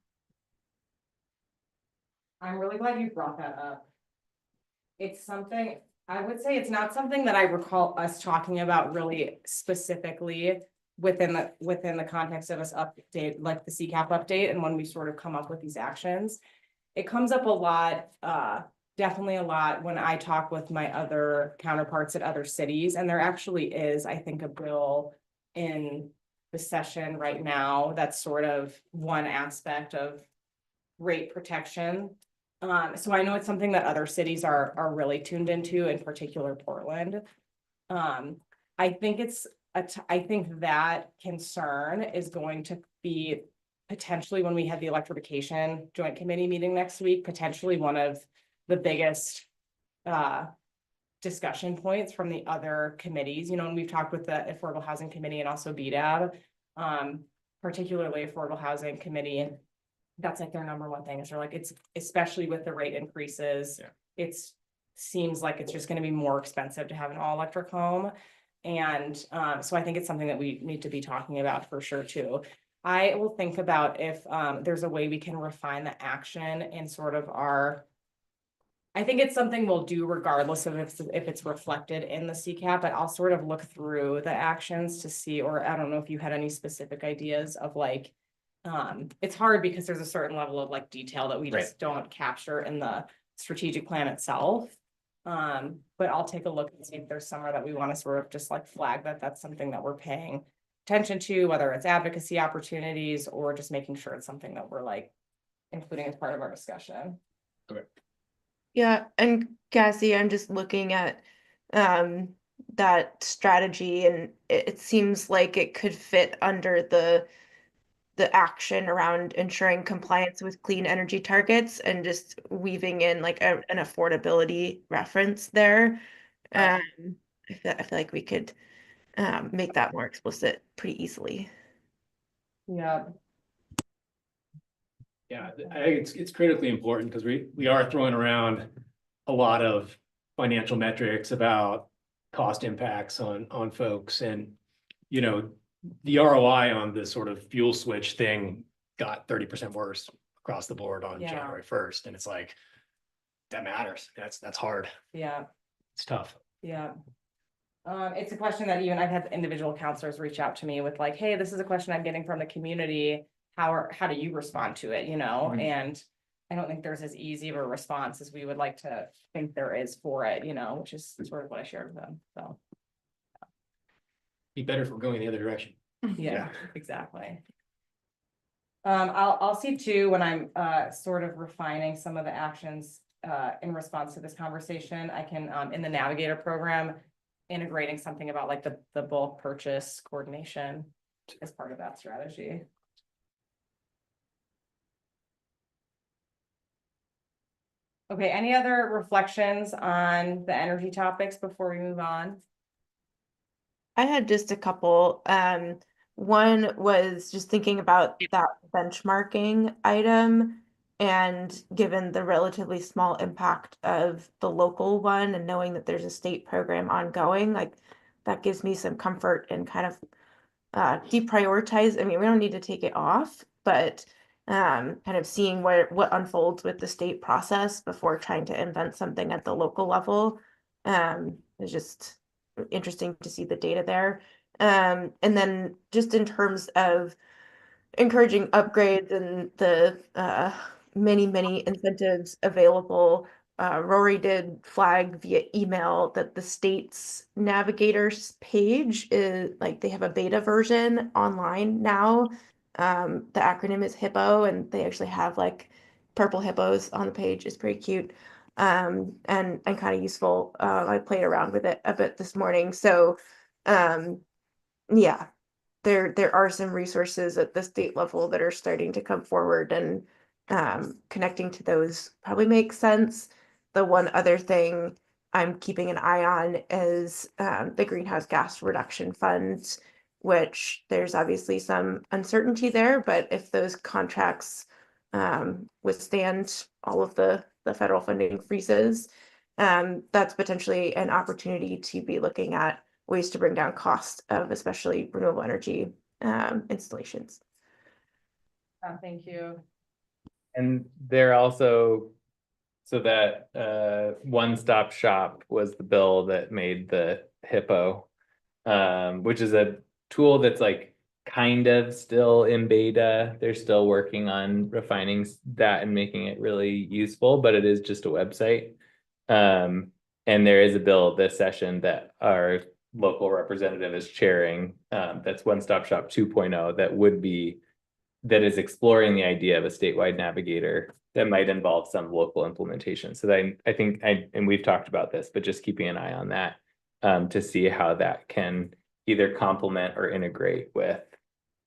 really glad you brought that up. It's something, I would say it's not something that I recall us talking about really specifically within the context of us update, like the CCAP update, and when we sort of come up with these actions. It comes up a lot, definitely a lot when I talk with my other counterparts at other cities, and there actually is, I think, a bill in the session right now that's sort of one aspect of rate protection. So I know it's something that other cities are really tuned into, in particular Portland. I think I think that concern is going to be potentially, when we have the electrification joint committee meeting next week, potentially one of the biggest discussion points from the other committees, you know, and we've talked with the Affordable Housing Committee and also BDAB, particularly Affordable Housing Committee, and that's like their number one thing is they're like, it's especially with the rate increases, it's seems like it's just going to be more expensive to have an all electric home. And so I think it's something that we need to be talking about for sure too. I will think about if there's a way we can refine the action in sort of I think it's something we'll do regardless of if it's reflected in the CCAP, but I'll sort of look through the actions to see, or I don't know if you had any specific ideas of like, it's hard because there's a certain level of like detail that we just don't capture in the strategic plan itself. But I'll take a look and see if there's somewhere that we want to sort of just like flag that that's something that we're paying attention to, whether it's advocacy opportunities or just making sure it's something that we're like including as part of our discussion. Okay. Yeah, and Cassie, I'm just looking at that strategy, and it seems like it could fit under the action around ensuring compliance with clean energy targets and just weaving in like an affordability reference there. I feel like we could make that more explicit pretty easily. Yeah. Yeah, I think it's critically important because we are throwing around a lot of financial metrics about cost impacts on folks, and you know, the ROI on this sort of fuel switch thing got 30% worse across the board on January 1st, and it's like that matters. That's hard. Yeah, it's tough. Yeah. It's a question that even I've had individual counselors reach out to me with like, hey, this is a question I'm getting from the community. How do you respond to it? You know, and I don't think there's as easy of a response as we would like to think there is for it, you know, which is sort of what I shared with them. So be better if we're going the other direction. Yeah. Exactly. I'll see too when I'm sort of refining some of the actions in response to this conversation. I can in the Navigator program integrating something about like the bulk purchase coordination as part of that strategy. Okay, any other reflections on the energy topics before we move on? I had just a couple. One was just thinking about that benchmarking item, and given the relatively small impact of the local one and knowing that there's a state program ongoing, like that gives me some comfort and kind of deprioritize. I mean, we don't need to take it off, but kind of seeing what unfolds with the state process before trying to invent something at the local level is just interesting to see the data there. And then just in terms of encouraging upgrades and the many incentives available, Rory did flag via email that the state's navigators page is like they have a beta version online now. The acronym is HIPPO, and they actually have like purple hippos on the page. It's pretty cute. And kind of useful. I played around with it a bit this morning. So yeah, there are some resources at the state level that are starting to come forward, and connecting to those probably makes sense. The one other thing I'm keeping an eye on is the greenhouse gas reduction funds, which there's obviously some uncertainty there, but if those contracts withstand all of the federal funding freezes, that's potentially an opportunity to be looking at ways to bring down costs of especially renewable energy installations. Thank you. And they're also, so that one-stop shop was the bill that made the HIPPO, which is a tool that's like kind of still in beta. They're still working on refining that and making it really useful, but it is just a website. And there is a bill this session that our local representative is chairing, that's One Stop Shop 2.0, that is exploring the idea of a statewide navigator that might involve some local implementation. So I think and we've talked about this, but just keeping an eye on that, to see how that can either complement or integrate with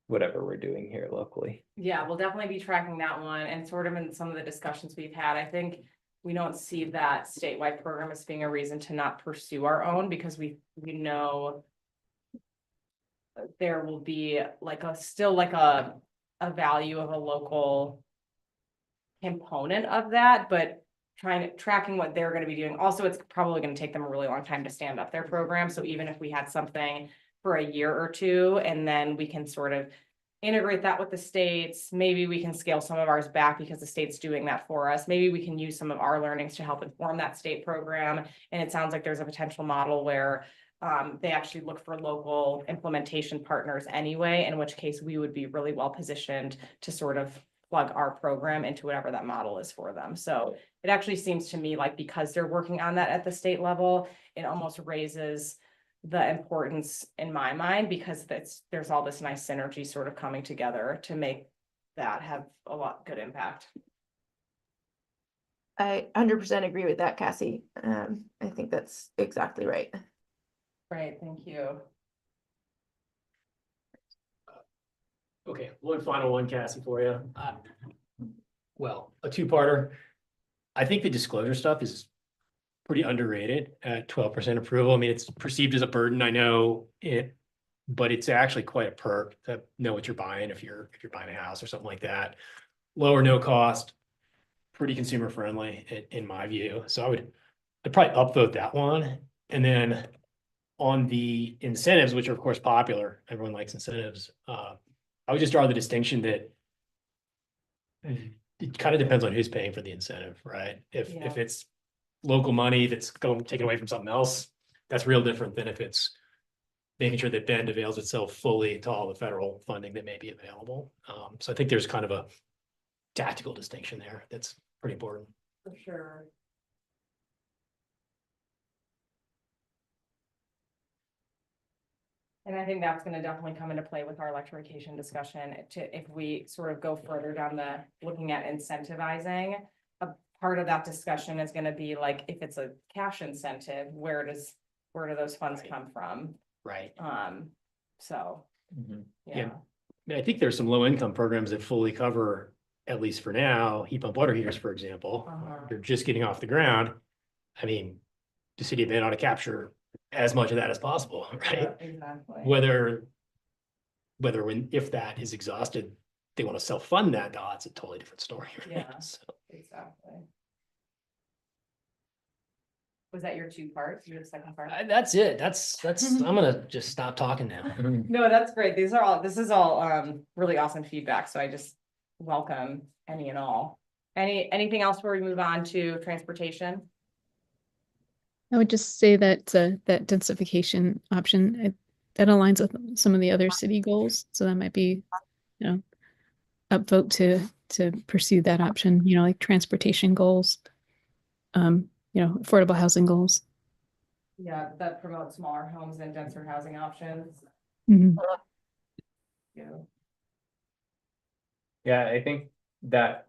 whatever we're doing here locally. Yeah, we'll definitely be tracking that one, and sort of in some of the discussions we've had, I think we don't see that statewide program as being a reason to not pursue our own, because we know there will be like still like a value of a local component of that, but tracking what they're going to be doing. Also, it's probably going to take them a really long time to stand up their program. So even if we had something for a year or two, and then we can sort of integrate that with the states, maybe we can scale some of ours back because the state's doing that for us. Maybe we can use some of our learnings to help inform that state program. And it sounds like there's a potential model where they actually look for local implementation partners anyway, in which case we would be really well positioned to sort of plug our program into whatever that model is for them. So it actually seems to me like, because they're working on that at the state level, it almost raises the importance in my mind, because there's all this nice synergy sort of coming together to make that have a lot good impact. I 100% agree with that, Cassie. I think that's exactly right. Great, thank you. Okay, one final one, Cassie, for you. Well, a two-parter. I think the disclosure stuff is pretty underrated at 12% approval. I mean, it's perceived as a burden, I know it, but it's actually quite a perk to know what you're buying if you're buying a house or something like that. Lower, no cost, pretty consumer friendly in my view. So I'd probably upvote that one. And then on the incentives, which are of course popular, everyone likes incentives. I would just draw the distinction that it kind of depends on who's paying for the incentive, right? If it's local money that's taken away from something else, that's real different than if it's making sure that Bend avails itself fully to all the federal funding that may be available. So I think there's kind of a tactical distinction there that's pretty important. For sure. And I think that's going to definitely come into play with our electrification discussion if we sort of go further down the looking at incentivizing. A part of that discussion is going to be like, if it's a cash incentive, where do those funds come from? Right. So yeah. I mean, I think there's some low income programs that fully cover, at least for now, heat pump water heaters, for example. They're just getting off the ground. I mean, the city of Bend ought to capture as much of that as possible, right? Yeah, exactly. If that is exhausted, they want to self-fund that, it's a totally different story. Right? Yeah, so. Exactly. Was that your two parts? Your second part? That's it. That's I'm gonna just stop talking now. No, that's great. This is all really awesome feedback. So I just welcome any and all. Anything else before we move on to transportation? I would just say that that densification option, that aligns with some of the other city goals. So that might be, upvote to pursue that option, like transportation goals, affordable housing goals. Yeah, that promotes smaller homes and denser housing options. Mm-hmm. Yeah, I think that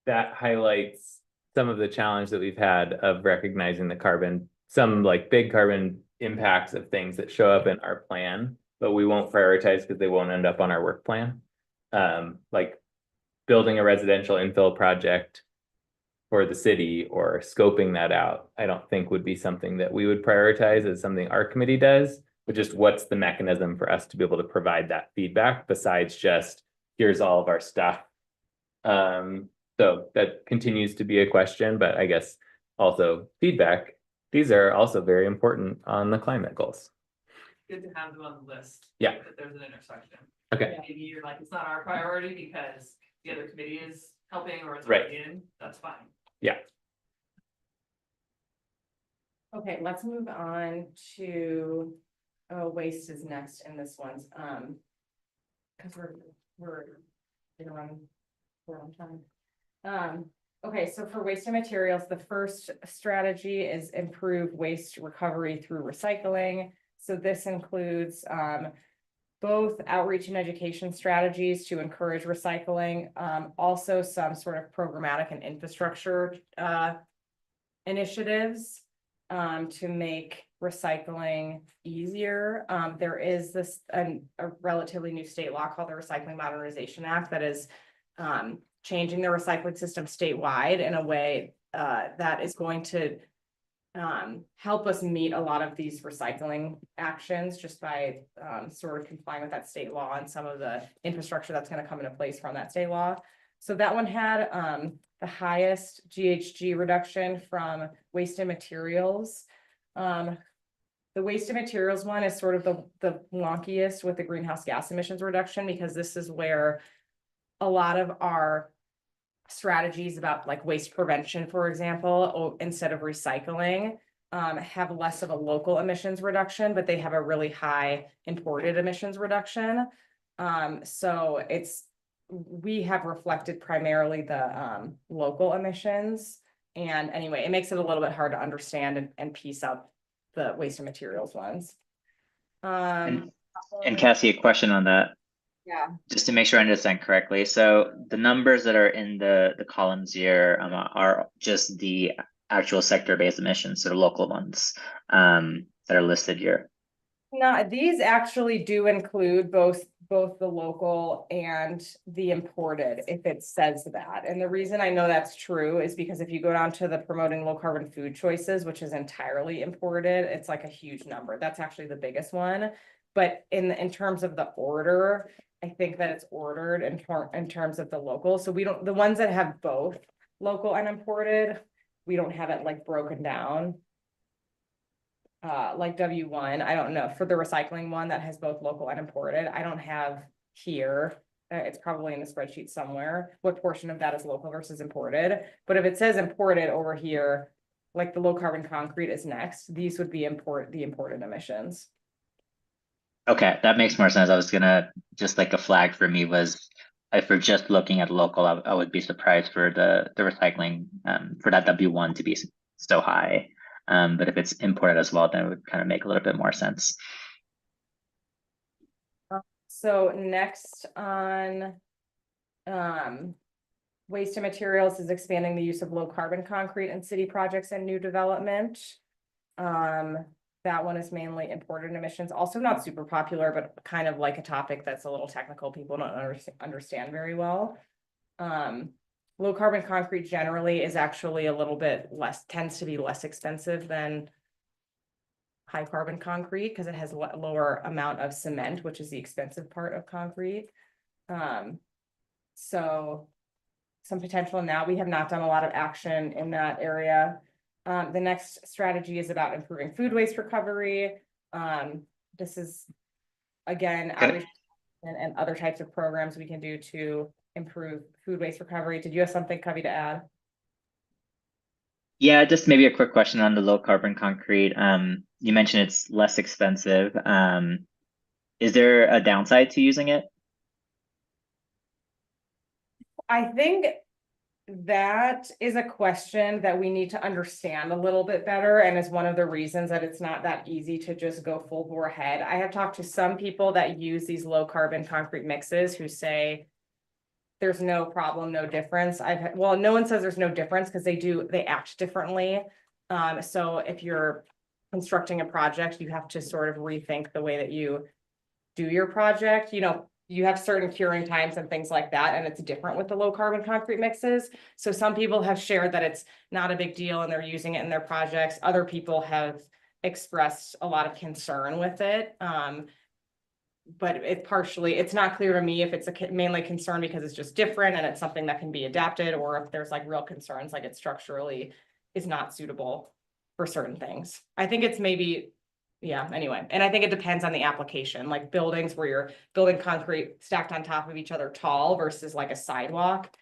highlights some of the challenge that we've had of recognizing some like big carbon impacts of things that show up in our plan, but we won't prioritize because they won't end up on our work plan. Like building a residential infill project for the city or scoping that out, I don't think would be something that we would prioritize as something our committee does, but just what's the mechanism for us to be able to provide that feedback besides just here's all of our stuff. So that continues to be a question, but I guess also feedback. These are also very important on the climate goals. Good to have them on the list. Yeah. That there's an intersection. Okay. Maybe you're like, it's not our priority because the other committee is helping or it's right in, that's fine. Yeah. Okay, let's move on to waste is next in this one's, because we're on, we're on time. Okay, so for waste and materials, the first strategy is improve waste recovery through recycling. So this includes, both outreach and education strategies to encourage recycling, also some sort of programmatic and infrastructure initiatives to make recycling easier. There is this a relatively new state law called the Recycling Modernization Act that is changing the recycling system statewide in a way that is going to help us meet a lot of these recycling actions just by sort of complying with that state law and some of the infrastructure that's going to come into place from that state law. So that one had the highest GHG reduction from waste and materials. The waste and materials one is sort of the wonkiest with the greenhouse gas emissions reduction, because this is where a lot of our strategies about like waste prevention, for example, instead of recycling, have less of a local emissions reduction, but they have a really high imported emissions reduction. So we have reflected primarily the local emissions. And anyway, it makes it a little bit hard to understand and piece out the waste and materials ones. And Cassie, a question on that. Yeah. Just to make sure I understand correctly. So the numbers that are in the columns here are just the actual sector-based emissions, so the local ones that are listed here. No, these actually do include both the local and the imported, if it says that. And the reason I know that's true is because if you go down to the promoting low carbon food choices, which is entirely imported, it's like a huge number. That's actually the biggest one. But in terms of the order, I think that it's ordered in terms of the local. So we don't, the ones that have both local and imported, we don't have it like broken down. Like W1, I don't know, for the recycling one that has both local and imported, I don't have here. It's probably in the spreadsheet somewhere, what portion of that is local versus imported. But if it says imported over here, like the low carbon concrete is next, these would be the imported emissions. Okay, that makes more sense. I was gonna, just like a flag for me was, if we're just looking at local, I would be surprised for the recycling for that W1 to be so high. But if it's imported as well, then it would kind of make a little bit more sense. So next on waste and materials is expanding the use of low carbon concrete in city projects and new development. That one is mainly imported emissions, also not super popular, but kind of like a topic that's a little technical. People don't understand very well. Low carbon concrete generally is actually a little bit less, tends to be less expensive than high carbon concrete because it has a lower amount of cement, which is the expensive part of concrete. So some potential in that. We have not done a lot of action in that area. The next strategy is about improving food waste recovery. This is, again, outreach and other types of programs we can do to improve food waste recovery. Did you have something, Covey, to add? Yeah, just maybe a quick question on the low carbon concrete. You mentioned it's less expensive. Is there a downside to using it? I think that is a question that we need to understand a little bit better, and is one of the reasons that it's not that easy to just go full bore ahead. I have talked to some people that use these low carbon concrete mixes who say there's no problem, no difference. Well, no one says there's no difference because they act differently. So if you're constructing a project, you have to sort of rethink the way that you do your project. You know, you have certain curing times and things like that, and it's different with the low carbon concrete mixes. So some people have shared that it's not a big deal and they're using it in their projects. Other people have expressed a lot of concern with it. But it's not clear to me if it's mainly concern because it's just different and it's something that can be adapted, or if there's like real concerns like it structurally is not suitable for certain things. I think it's maybe, yeah, anyway. And I think it depends on the application, like buildings where you're building concrete stacked on top of each other tall versus like a sidewalk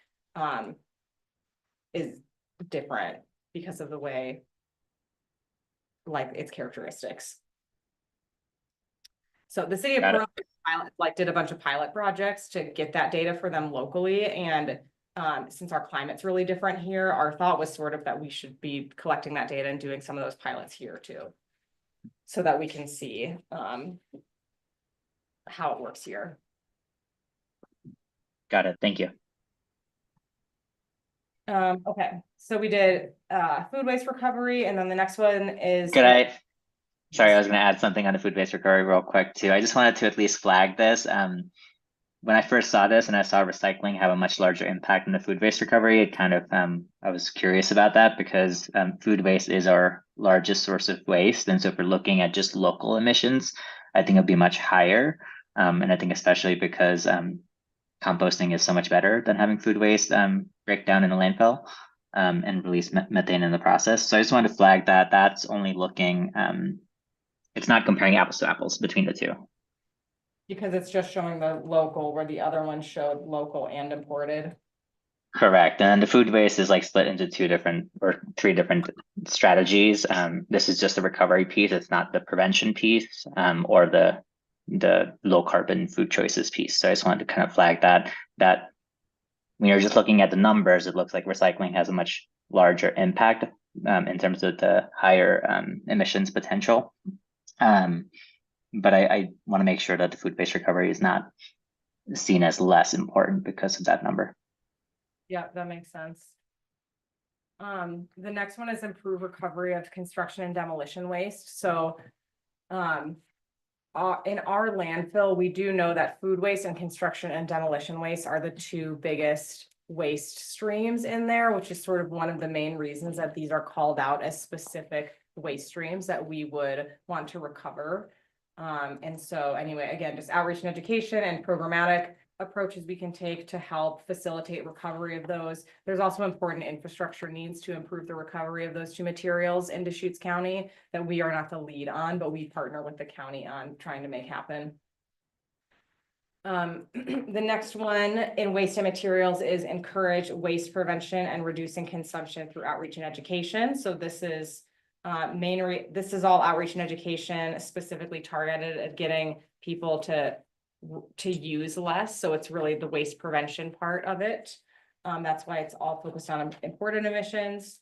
is different because of the way, like its characteristics. So the city of Got it. Corona did a bunch of pilot projects to get that data for them locally. And since our climate's really different here, our thought was sort of that we should be collecting that data and doing some of those pilots here too. So that we can see how it works here. Got it. Thank you. Okay, so we did food waste recovery, and then the next one is. Sorry, I was going to add something on the food waste recovery real quick too. I just wanted to at least flag this. When I first saw this and I saw recycling have a much larger impact on the food waste recovery, it kind of I was curious about that because food waste is our largest source of waste, and so if we're looking at just local emissions, I think it'll be much higher. And I think especially because composting is so much better than having food waste break down in a landfill and release methane in the process. So I just wanted to flag that that's only looking, it's not comparing apples to apples between the two. Because it's just showing the local where the other one showed local and imported. Correct. And the food waste is like split into three different strategies. This is just the recovery piece. It's not the prevention piece or the low carbon food choices piece. So I just wanted to kind of flag that when you're just looking at the numbers, it looks like recycling has a much larger impact in terms of the higher emissions potential. But I want to make sure that the food waste recovery is not seen as less important because of that number. Yeah, that makes sense. The next one is improve recovery of construction and demolition waste. So in our landfill, we do know that food waste and construction and demolition waste are the two biggest waste streams in there, which is sort of one of the main reasons that these are called out as specific waste streams that we would want to recover. And so anyway, again, just outreach and education and programmatic approaches we can take to help facilitate recovery of those. There's also important infrastructure needs to improve the recovery of those two materials in Deschutes County that we are not the lead on, but we partner with the county on trying to make happen. The next one in waste and materials is encourage waste prevention and reducing consumption through outreach and education. So this is this is all outreach and education specifically targeted at getting people to use less. So it's really the waste prevention part of it. That's why it's all focused on imported emissions.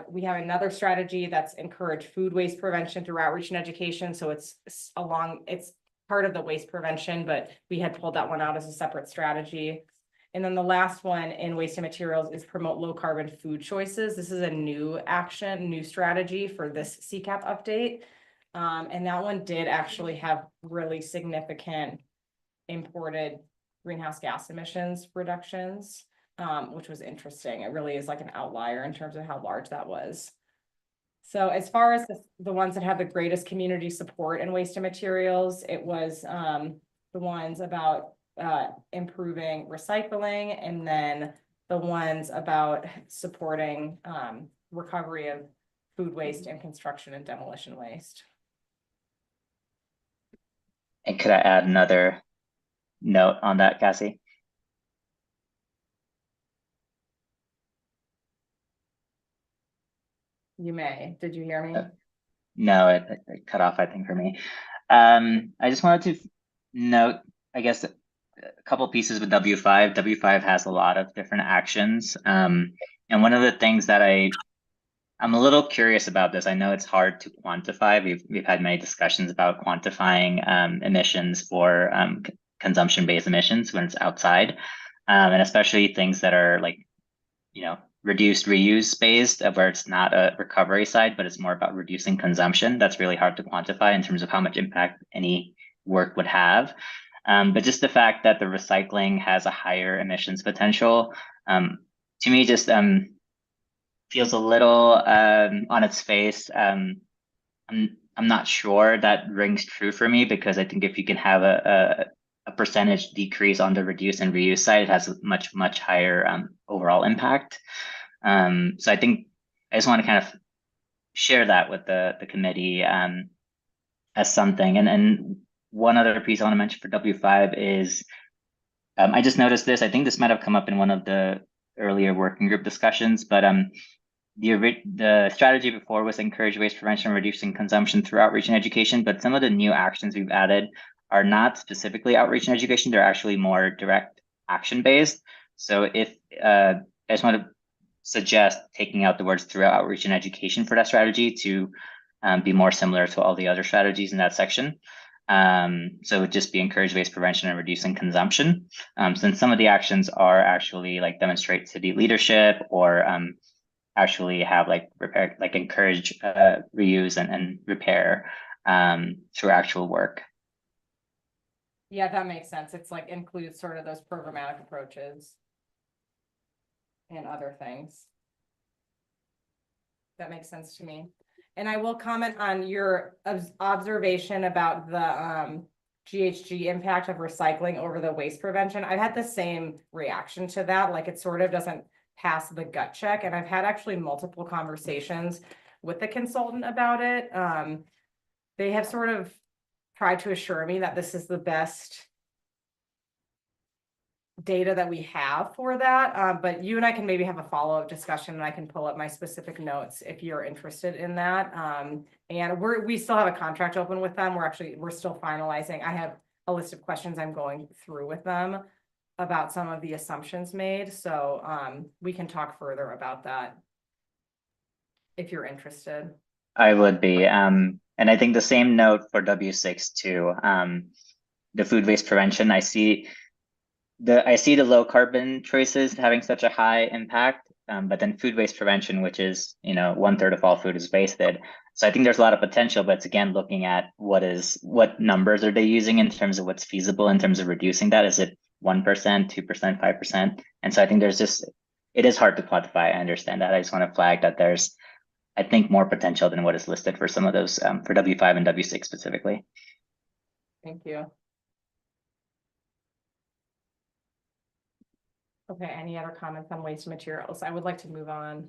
We have another strategy that's encourage food waste prevention through outreach and education. So it's part of the waste prevention, but we had pulled that one out as a separate strategy. And then the last one in waste and materials is promote low carbon food choices. This is a new strategy for this CCAP update. And that one did actually have really significant imported greenhouse gas emissions reductions, which was interesting. It really is like an outlier in terms of how large that was. So as far as the ones that have the greatest community support in waste and materials, it was the ones about improving recycling, and then the ones about supporting recovery of food waste and construction and demolition waste. And could I add another note on that, Cassie? You may. Did you hear me? No, it cut off, I think, for me. I just wanted to note, I guess, a couple pieces with W5. W5 has a lot of different actions. And one of the things that I'm a little curious about this. I know it's hard to quantify. We've had many discussions about quantifying emissions for consumption-based emissions when it's outside, and especially things that are like, reduced reuse based, where it's not a recovery side, but it's more about reducing consumption. That's really hard to quantify in terms of how much impact any work would have. But just the fact that the recycling has a higher emissions potential, to me, just feels a little on its face. I'm not sure that rings true for me, because I think if you can have a percentage decrease on the reduce and reuse side, it has a much higher overall impact. So I think I just want to kind of share that with the committee as something. And one other piece I want to mention for W5 is I just noticed this. I think this might have come up in one of the earlier working group discussions, but the strategy before was encourage waste prevention, reducing consumption through outreach and education, but some of the new actions we've added are not specifically outreach and education. They're actually more direct action based. So if I just want to suggest taking out the words throughout outreach and education for that strategy to be more similar to all the other strategies in that section. So it would just be encourage waste prevention and reducing consumption. Since some of the actions are actually like demonstrate city leadership or actually have like repair, like encourage reuse and repair through actual work. Yeah, that makes sense. It's like includes sort of those programmatic approaches. And other things. That makes sense to me. And I will comment on your observation about the GHG impact of recycling over the waste prevention. I've had the same reaction to that. Like it sort of doesn't pass the gut check. And I've had actually multiple conversations with the consultant about it. They have sort of tried to assure me that this is the best data that we have for that, but you and I can maybe have a follow-up discussion and I can pull up my specific notes if you're interested in that. And we still have a contract open with them. We're still finalizing. I have a list of questions I'm going through with them about some of the assumptions made. So we can talk further about that if you're interested. I would be. And I think the same note for W6 too. The food waste prevention, I see the low carbon choices having such a high impact, but then food waste prevention, which is, 1/3 of all food is wasted. So I think there's a lot of potential, but it's again looking at what numbers are they using in terms of what's feasible in terms of reducing that. Is it 1%, 2%, 5%? And so I think it is hard to quantify. I understand that. I just want to flag that there's, I think, more potential than what is listed for some of those for W5 and W6 specifically. Thank you. Okay, any other comments on waste materials? I would like to move on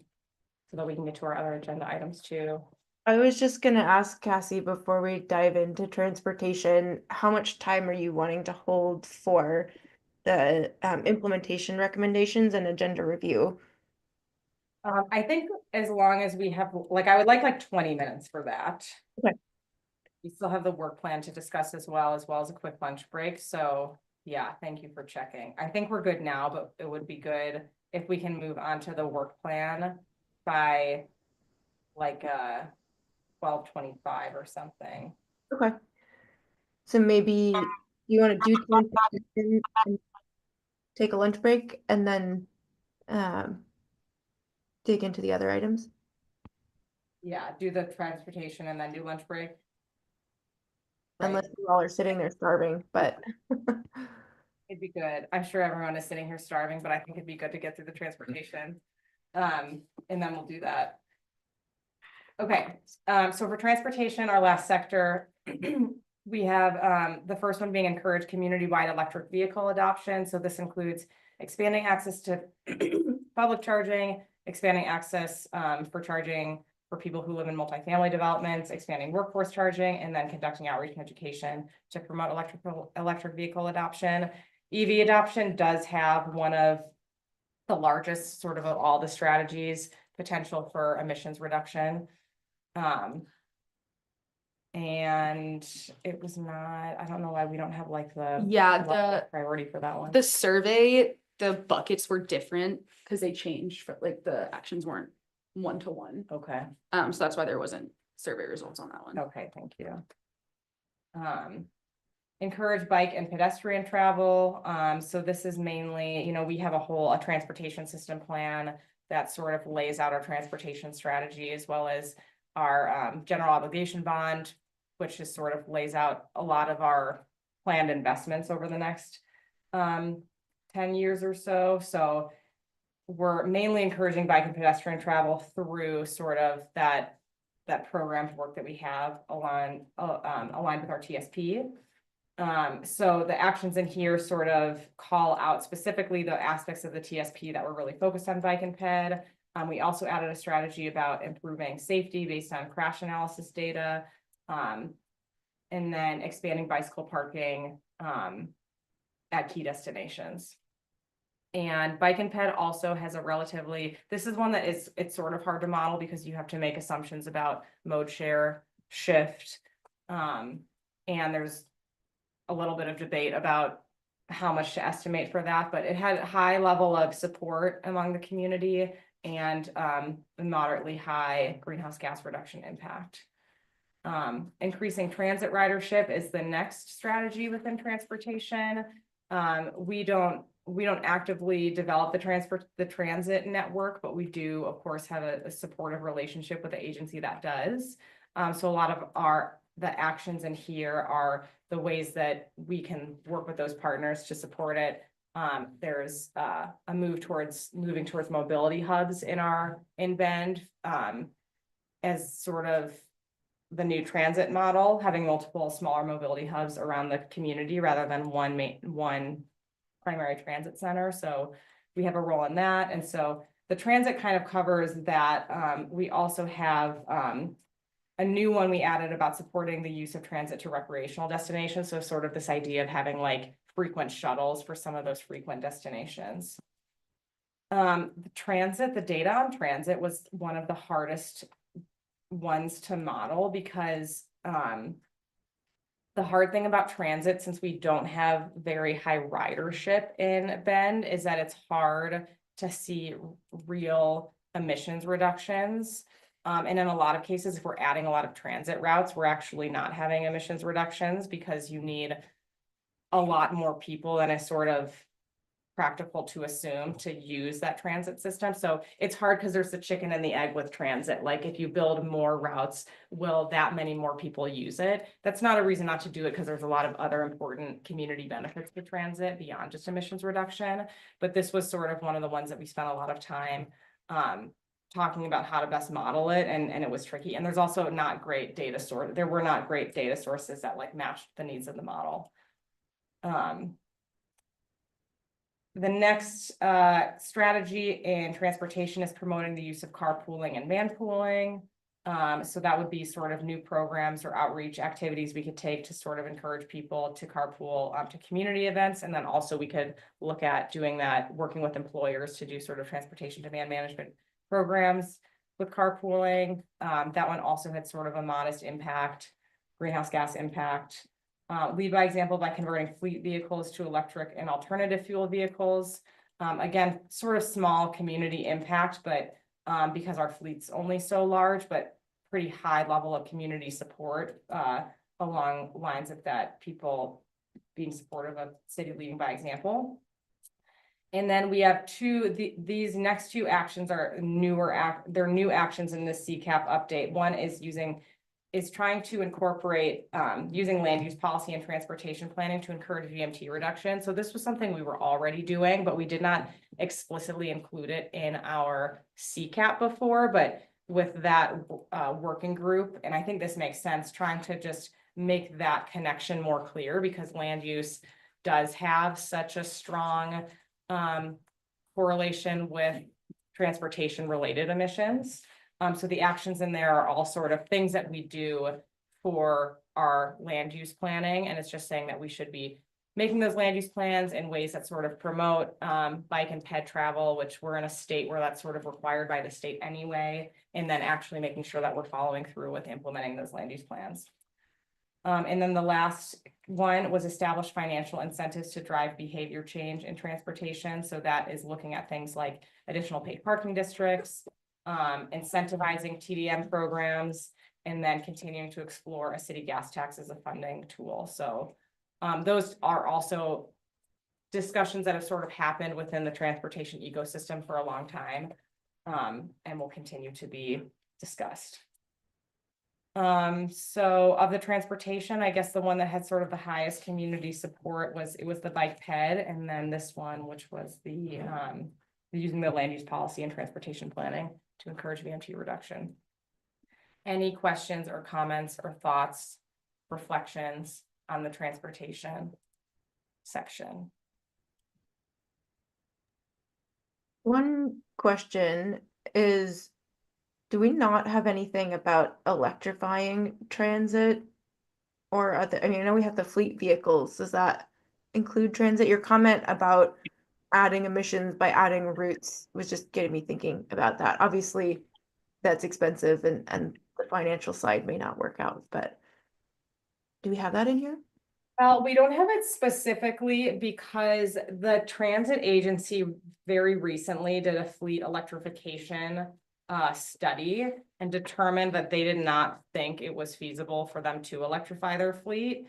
so that we can get to our other agenda items too. I was just gonna ask Cassie before we dive into transportation, how much time are you wanting to hold for the implementation recommendations and agenda review? I think as long as we have, I would like 20 minutes for that. Okay. We still have the work plan to discuss as well as a quick lunch break. So yeah, thank you for checking. I think we're good now, but it would be good if we can move on to the work plan by 12:25 or something. Okay. So maybe you want to do transportation and take a lunch break and then dig into the other items? Yeah, do the transportation and then do lunch break. Unless you all are sitting there starving, but It'd be good. I'm sure everyone is sitting here starving, but I think it'd be good to get through the transportation. And then we'll do that. Okay, so for transportation, our last sector, we have the first one being encourage community-wide electric vehicle adoption. So this includes expanding access to public charging, expanding access for charging for people who live in multifamily developments, expanding workforce charging, and then conducting outreach and education to promote electric vehicle adoption. EV adoption does have one of the largest sort of all the strategies potential for emissions reduction. And it was not, I don't know why we don't have the priority for that one. The survey, the buckets were different because they changed for the actions weren't 1-to-1. Okay. So that's why there wasn't survey results on that one. Okay, thank you. Encourage bike and pedestrian travel. So this is mainly, we have a transportation system plan that sort of lays out our transportation strategy as well as our general obligation bond, which just sort of lays out a lot of our planned investments over the next 10 years or so. So we're mainly encouraging bike and pedestrian travel through sort of that programmed work that we have aligned with our TSP. So the actions in here sort of call out specifically the aspects of the TSP that were really focused on bike and ped. We also added a strategy about improving safety based on crash analysis data, and then expanding bicycle parking at key destinations. And Bike and Ped also has a relatively, this is one that it's sort of hard to model because you have to make assumptions about mode share, shift. And there's a little bit of debate about how much to estimate for that, but it had a high level of support among the community and a moderately high greenhouse gas reduction impact. Increasing transit ridership is the next strategy within transportation. We don't actively develop the transit network, but we do, of course, have a supportive relationship with the agency that does. So a lot of the actions in here are the ways that we can work with those partners to support it. There's a moving towards mobility hubs in Bend as sort of the new transit model, having multiple smaller mobility hubs around the community rather than one primary transit center. So we have a role in that. And so the transit kind of covers that. We also have a new one we added about supporting the use of transit to recreational destinations. So sort of this idea of having like frequent shuttles for some of those frequent destinations. The data on transit was one of the hardest ones to model because the hard thing about transit, since we don't have very high ridership in Bend, is that it's hard to see real emissions reductions. And in a lot of cases, if we're adding a lot of transit routes, we're actually not having emissions reductions because you need a lot more people than is sort of practical to assume to use that transit system. So it's hard because there's the chicken and the egg with transit. Like if you build more routes, will that many more people use it? That's not a reason not to do it because there's a lot of other important community benefits to transit beyond just emissions reduction. But this was sort of one of the ones that we spent a lot of time talking about how to best model it, and it was tricky. And there's also not great data source. There were not great data sources that like matched the needs of the model. The next strategy in transportation is promoting the use of carpooling and van pooling. So that would be sort of new programs or outreach activities we could take to sort of encourage people to carpool to community events. And then also we could look at doing that, working with employers to do sort of transportation demand management programs with carpooling. That one also had sort of a modest impact, greenhouse gas impact. Lead by example by converting fleet vehicles to electric and alternative fuel vehicles. Again, sort of small community impact, but because our fleet's only so large, but pretty high level of community support along lines of that, people being supportive of city leading by example. And then we have these next two actions are they're new actions in this CCAP update. One is trying to incorporate using land use policy and transportation planning to encourage VMT reduction. So this was something we were already doing, but we did not explicitly include it in our CCAP before, but with that working group, and I think this makes sense, trying to just make that connection more clear because land use does have such a strong correlation with transportation related emissions. So the actions in there are all sort of things that we do for our land use planning. And it's just saying that we should be making those land use plans in ways that sort of promote bike and ped travel, which we're in a state where that's sort of required by the state anyway. And then actually making sure that we're following through with implementing those land use plans. And then the last one was establish financial incentives to drive behavior change in transportation. So that is looking at things like additional paid parking districts, incentivizing TDM programs, and then continuing to explore a city gas tax as a funding tool. So those are also discussions that have sort of happened within the transportation ecosystem for a long time and will continue to be discussed. So of the transportation, I guess the one that had sort of the highest community support was the bike ped, and then this one, which was the using the land use policy and transportation planning to encourage VMT reduction. Any questions or comments or thoughts, reflections on the transportation section? One question is, do we not have anything about electrifying transit? Or I mean, I know we have the fleet vehicles. Does that include transit? Your comment about adding emissions by adding routes was just getting me thinking about that. Obviously, that's expensive and the financial side may not work out, but do we have that in here? Well, we don't have it specifically because the transit agency very recently did a fleet electrification study and determined that they did not think it was feasible for them to electrify their fleet.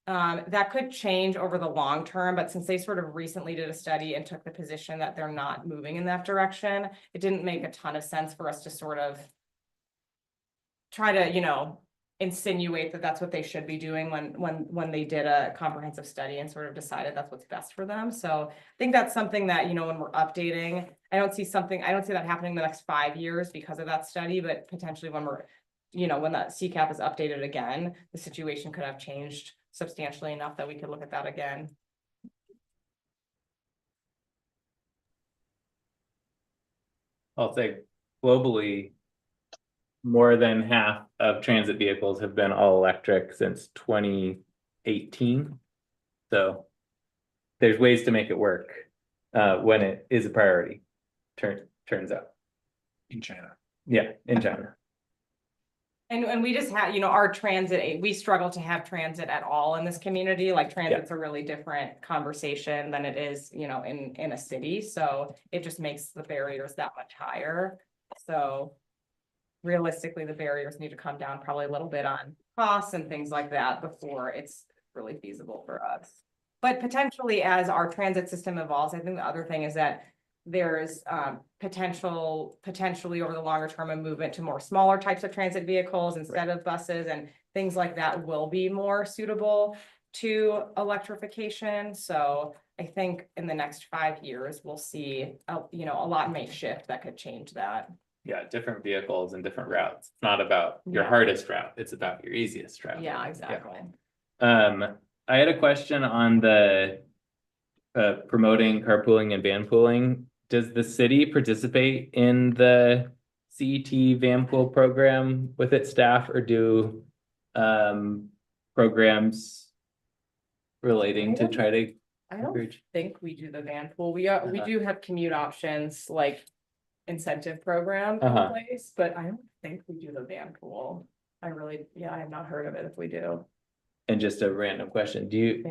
That could change over the long term, but since they sort of recently did a study and took the position that they're not moving in that direction, it didn't make a ton of sense for us to sort of try to, insinuate that that's what they should be doing when they did a comprehensive study and sort of decided that's what's best for them. So I think that's something that, when we're updating, I don't see that happening in the next 5 years because of that study, but potentially when we're, when that CCAP is updated again, the situation could have changed substantially enough that we could look at that again. I'll say globally, more than half of transit vehicles have been all electric since 2018. So there's ways to make it work when it is a priority, turns out. In China. Yeah, in China. And we just have, our transit, we struggle to have transit at all in this community. Like transit's a really different conversation than it is, in a city. So it just makes the barriers that much higher. So realistically, the barriers need to come down probably a little bit on costs and things like that before it's really feasible for us. But potentially as our transit system evolves, I think the other thing is that there's potentially over the longer term, a movement to more smaller types of transit vehicles instead of buses, and things like that will be more suitable to electrification. So I think in the next 5 years, we'll see, a lot may shift that could change that. Yeah, different vehicles and different routes. It's not about your hardest route, it's about your easiest route. Yeah, exactly. I had a question on the promoting carpooling and van pooling. Does the city participate in the CET van pool program with its staff, or do programs relating to try to I don't think we do the van pool. We do have commute options, like incentive program in place, but I don't think we do the van pool. I have not heard of it if we do. And just a random question, do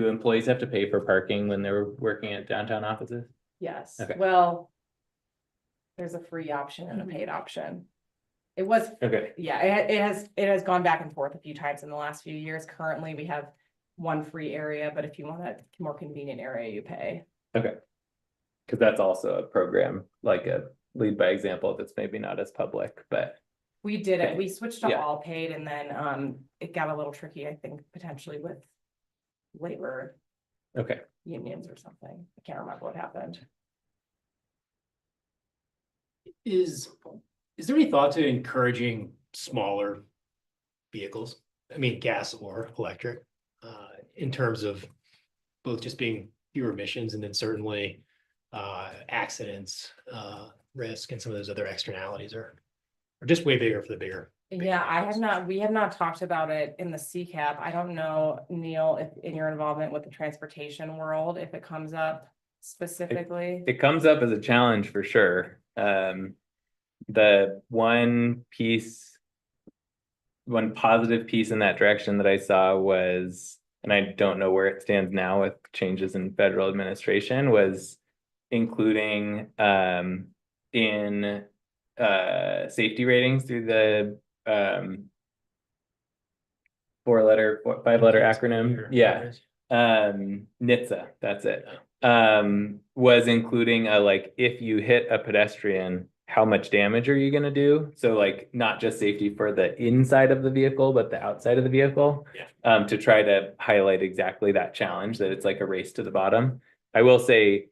employees have to pay for parking when they're working at downtown offices? Yes, Okay. well, there's a free option and a paid option. It was, Okay, yeah, it has gone back and forth a few times in the last few years. Currently, we have one free area, but if you want a more convenient area, you pay. okay. Because that's also a program, like a lead by example, that's maybe not as public, but. We did it, Okay. we switched to Yeah. all paid, and then it got a little tricky, I think, potentially with labor Okay, unions or something. I can't remember what happened. Is there any thought to encouraging smaller vehicles? I mean, gas or electric, in terms of both just being fewer emissions and then certainly accidents, risk, and some of those other externalities are just way bigger for the bigger. Yeah, we have not talked about it in the CCAP. I don't know, Neil, if in your involvement with the transportation world, if it comes up specifically. it comes up as a challenge for sure. The one positive piece in that direction that I saw was, and I don't know where it stands now with changes in federal administration, was including in safety ratings through the 5-letter acronym. Yeah. NHTSA, that's it. Was including like, if you hit a pedestrian, how much damage are you going to do? So like, not just safety for the inside of the vehicle, but the outside of the vehicle. Yeah. To try to highlight exactly that challenge, that it's like a race to the bottom. I will say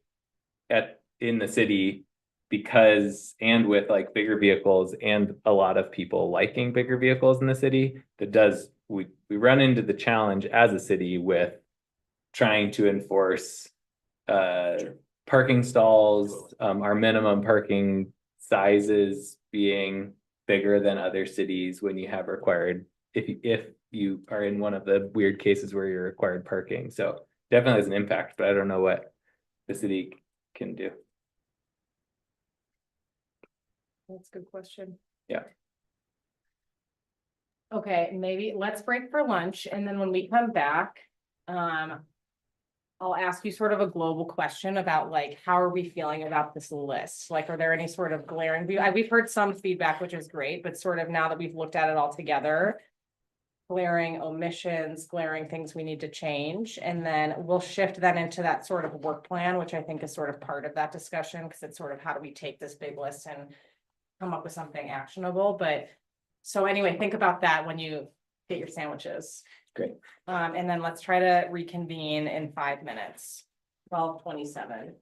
in the city, because, and with like bigger vehicles and a lot of people liking bigger vehicles in the city, we run into the challenge as a city with trying to enforce parking stalls, our minimum parking sizes being bigger than other cities when you have required, if you are in one of the weird cases where you're required parking. So definitely has an impact, but I don't know what the city can do. That's a good question. Yeah. Okay, maybe let's break for lunch, and then when we come back, I'll ask you sort of a global question about like, how are we feeling about this list? Like, are there any sort of glaring we've heard some feedback, which is great, but sort of now that we've looked at it all together, glaring omissions, glaring things we need to change, and then we'll shift that into that sort of work plan, which I think is sort of part of that discussion, because it's sort of how do we take this big list and come up with something actionable. But so anyway, think about that when you get your sandwiches. Great. And then let's try to reconvene in 5 minutes. 12:27.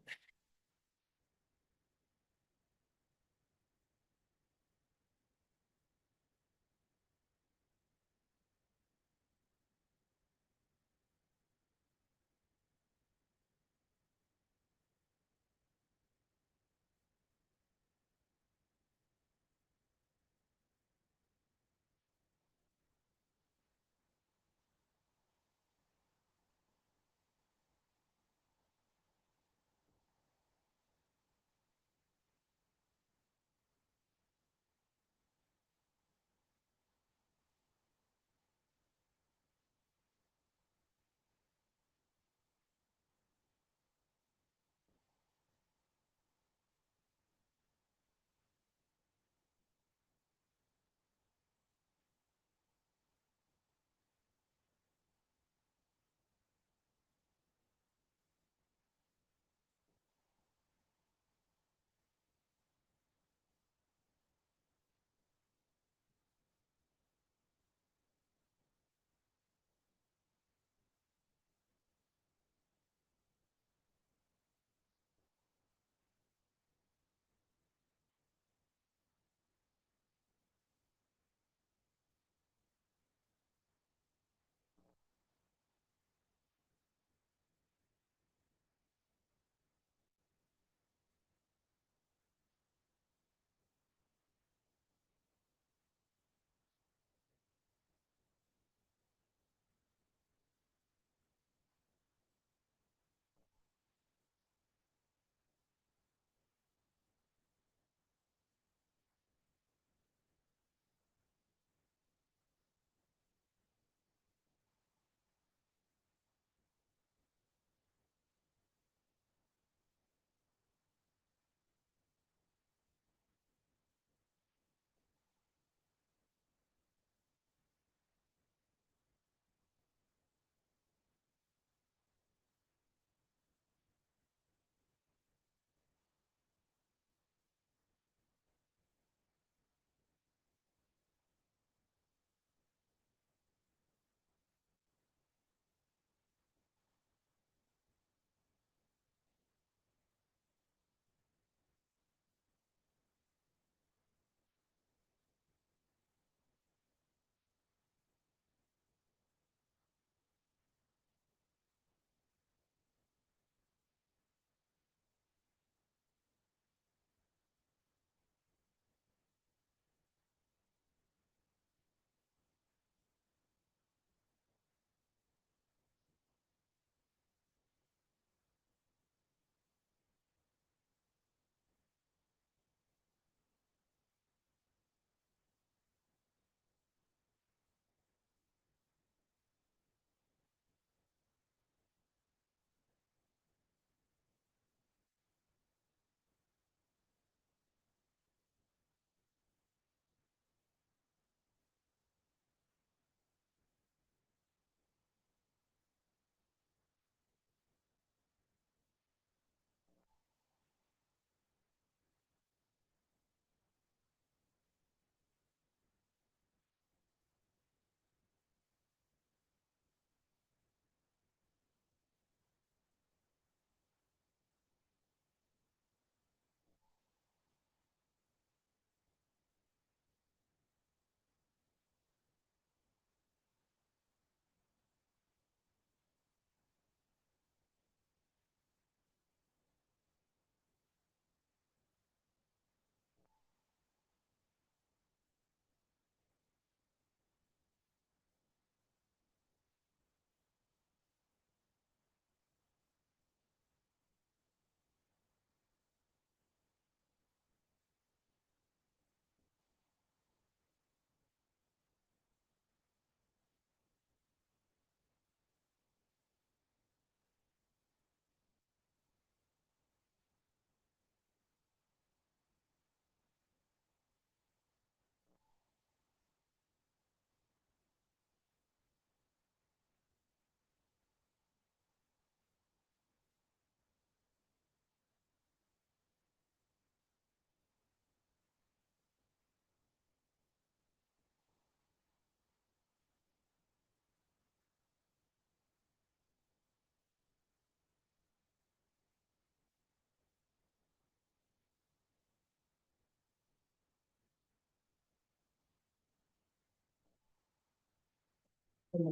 Yeah,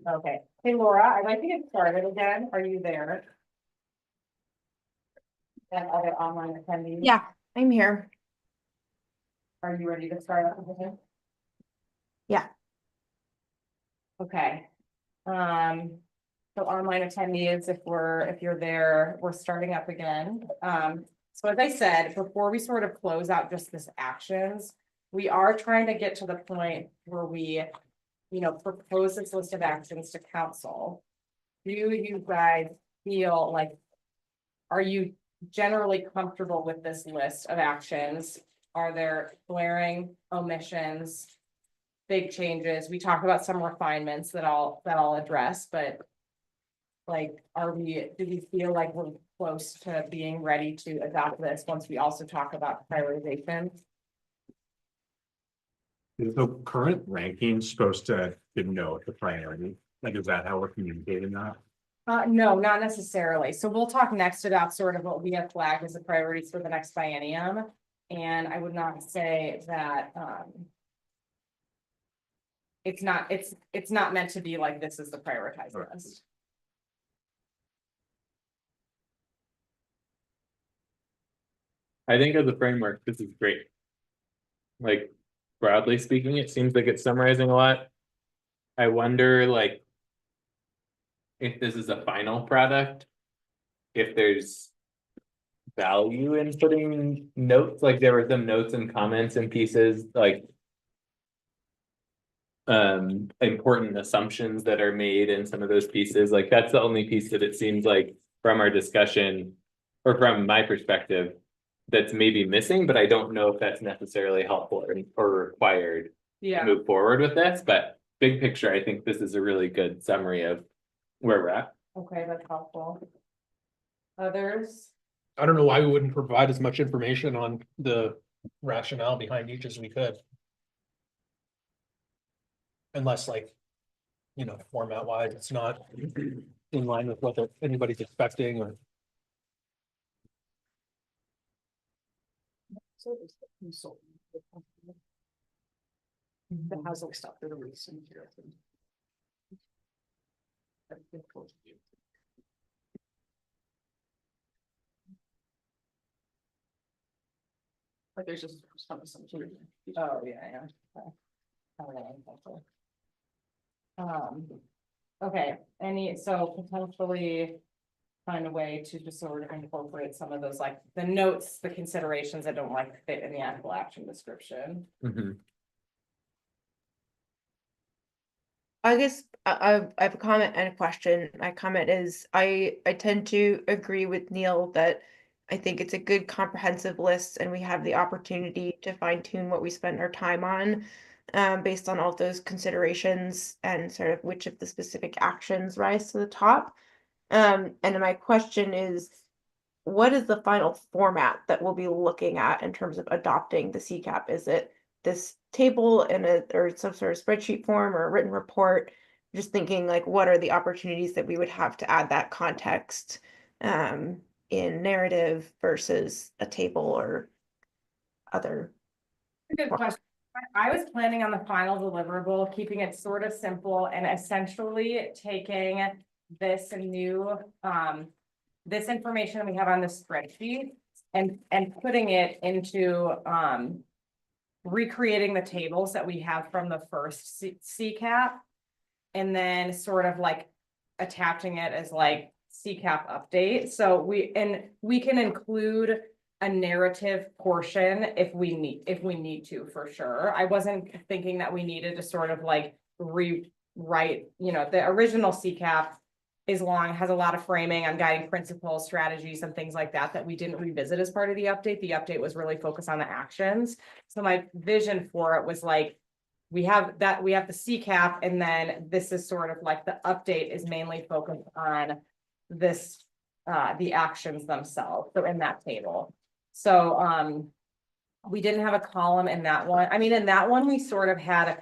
okay. Hey Laura, I'd like to get started again. Are you there? And other online attendees? Yeah, I'm here. Are you ready to start up again? Yeah. Okay. So online attendees, if you're there, we're starting up again. So as I said, before we sort of close out just this actions, we are trying to get to the point where we, propose this list of actions to council. Do you guys feel like, are you generally comfortable with this list of actions? Are there glaring omissions? Big changes? We talked about some refinements that I'll address, but like, do we feel like we're close to being ready to adopt this once we also talk about prioritization? Is the current ranking supposed to denote the priority? Like, is that how we're communicating that? No, not necessarily. So we'll talk next about sort of what we have flagged as the priorities for the next biennium. And I would not say that, it's not meant to be like, this is the prioritized list. I think as a framework, this is great. Like, broadly speaking, it seems like it's summarizing a lot. I wonder, like, if this is a final product, if there's value in putting notes, like there were some notes and comments and pieces, like important assumptions that are made in some of those pieces. Like that's the only piece that it seems like from our discussion, or from my perspective, that's maybe missing, but I don't know if that's necessarily helpful or required to move forward with this. But big picture, I think this is a really good summary of where we're at. Okay, that's helpful. Others? I don't know why we wouldn't provide as much information on the rationale behind each as we could. Unless like, format wise, it's not in line with what anybody's expecting or. The housing stuff for the recent year. Like there's just some. Oh, yeah. Okay, so potentially find a way to just sort of incorporate some of those, like the notes, the considerations that don't like fit in the actual action description. I guess I have a comment and a question. My comment is I tend to agree with Neil that I think it's a good comprehensive list and we have the opportunity to fine tune what we spend our time on based on all of those considerations and sort of which of the specific actions rise to the top. And then my question is, what is the final format that we'll be looking at in terms of adopting the CCAP? Is it this table or some sort of spreadsheet form or a written report? Just thinking like, what are the opportunities that we would have to add that context in narrative versus a table or other? Good question. I was planning on the final deliverable, keeping it sort of simple and essentially taking this new, this information we have on the spreadsheet and putting it into, recreating the tables that we have from the first CCAP. And then sort of like attaching it as like CCAP update. So we can include a narrative portion if we need to, for sure. I wasn't thinking that we needed to sort of like rewrite, the original CCAP is long, has a lot of framing on guiding principles, strategies, and things like that we didn't revisit as part of the update. The update was really focused on the actions. So my vision for it was like, we have the CCAP, and then this is sort of like the update is mainly focused on this, the actions themselves. So in that table. So we didn't have a column in that one. I mean, in that one, we sort of had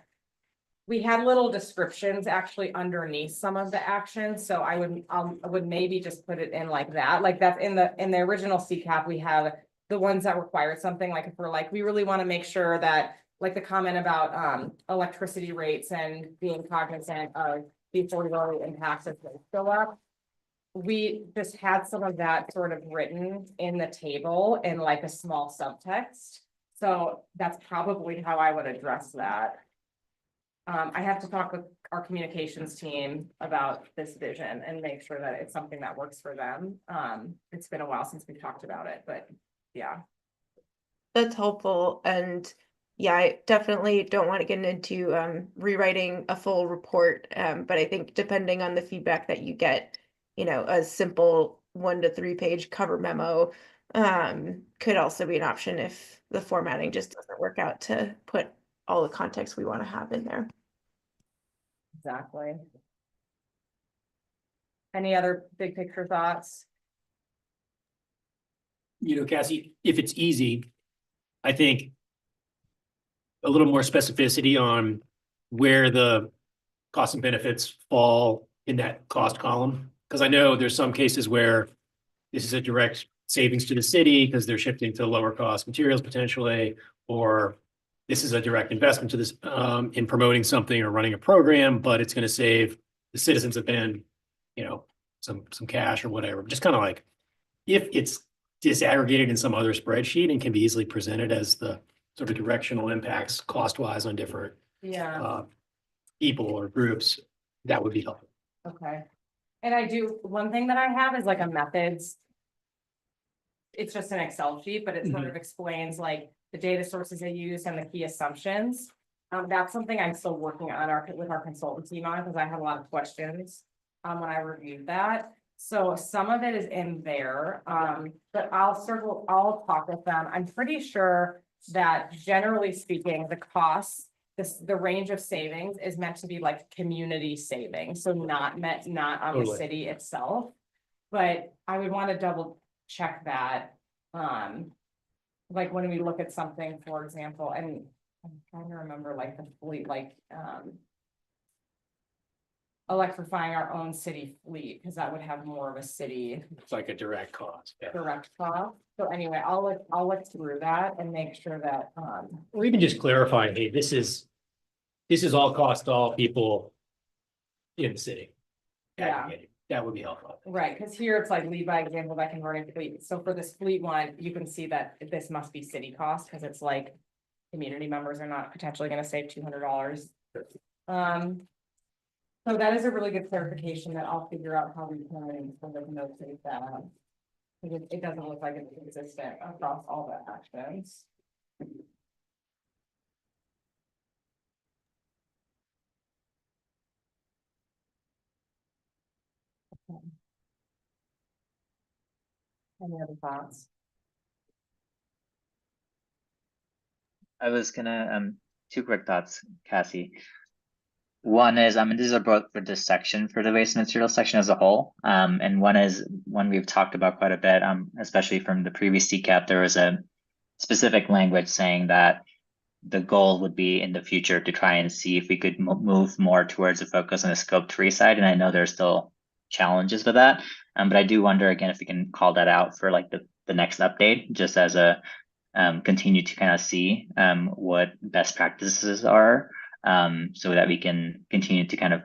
little descriptions actually underneath some of the actions. So I would maybe just put it in like that. Like that's in the original CCAP, we have the ones that required something, like if we're like, we really want to make sure that like the comment about electricity rates and being cognizant of the affordability impacts as they go up. We just had some of that sort of written in the table in like a small subtext. So that's probably how I would address that. I have to talk with our communications team about this vision and make sure that it's something that works for them. It's been a while since we've talked about it, but yeah. That's helpful. And yeah, I definitely don't want to get into rewriting a full report. But I think depending on the feedback that you get, a simple 1 to 3 page cover memo could also be an option if the formatting just doesn't work out to put all the context we want to have in there. Exactly. Any other big picture thoughts? Cassie, if it's easy, I think a little more specificity on where the costs and benefits fall in that cost column. Because I know there's some cases where this is a direct savings to the city because they're shifting to lower cost materials potentially, or this is a direct investment to this in promoting something or running a program, but it's going to save the citizens of Bend, some cash or whatever. Just kind of like if it's disaggregated in some other spreadsheet and can be easily presented as the sort of directional impacts cost-wise on different people or groups, that would be helpful. Okay. And one thing that I have is like a methods. It's just an Excel sheet, but it sort of explains like the data sources they use and the key assumptions. That's something I'm still working on with our consultant team on, because I had a lot of questions when I reviewed that. So some of it is in there, but I'll talk with them. I'm pretty sure that generally speaking, the costs, the range of savings is meant to be like community savings, so not on the city itself. But I would want to double check that. Like when we look at something, for example, and I'm trying to remember like the fleet, like electrifying our own city fleet, because that would have more of a city. It's like a direct cost. Yeah. Direct cost. So anyway, I'll look through that and make sure that or even just clarify, hey, this is all cost to all people in the city. Yeah. That would be helpful. Right, because here it's like lead by example by converting fleet. So for this fleet one, you can see that this must be city cost, because it's like community members are not potentially going to save $200. So that is a really good clarification that I'll figure out how we can sort of notate that. Because it doesn't look like it's consistent across all the actions. Okay. Any other thoughts? I was gonna, 2 quick thoughts, Cassie. One is, these are both for this section, for the waste material section as a whole. And one is one we've talked about quite a bit, especially from the previous CCAP, there was a specific language saying that the goal would be in the future to try and see if we could move more towards a focus on the scope 3 side. And I know there's still challenges with that. But I do wonder again, if we can call that out for like the next update, just as a continue to kind of see what best practices are. So that we can continue to kind of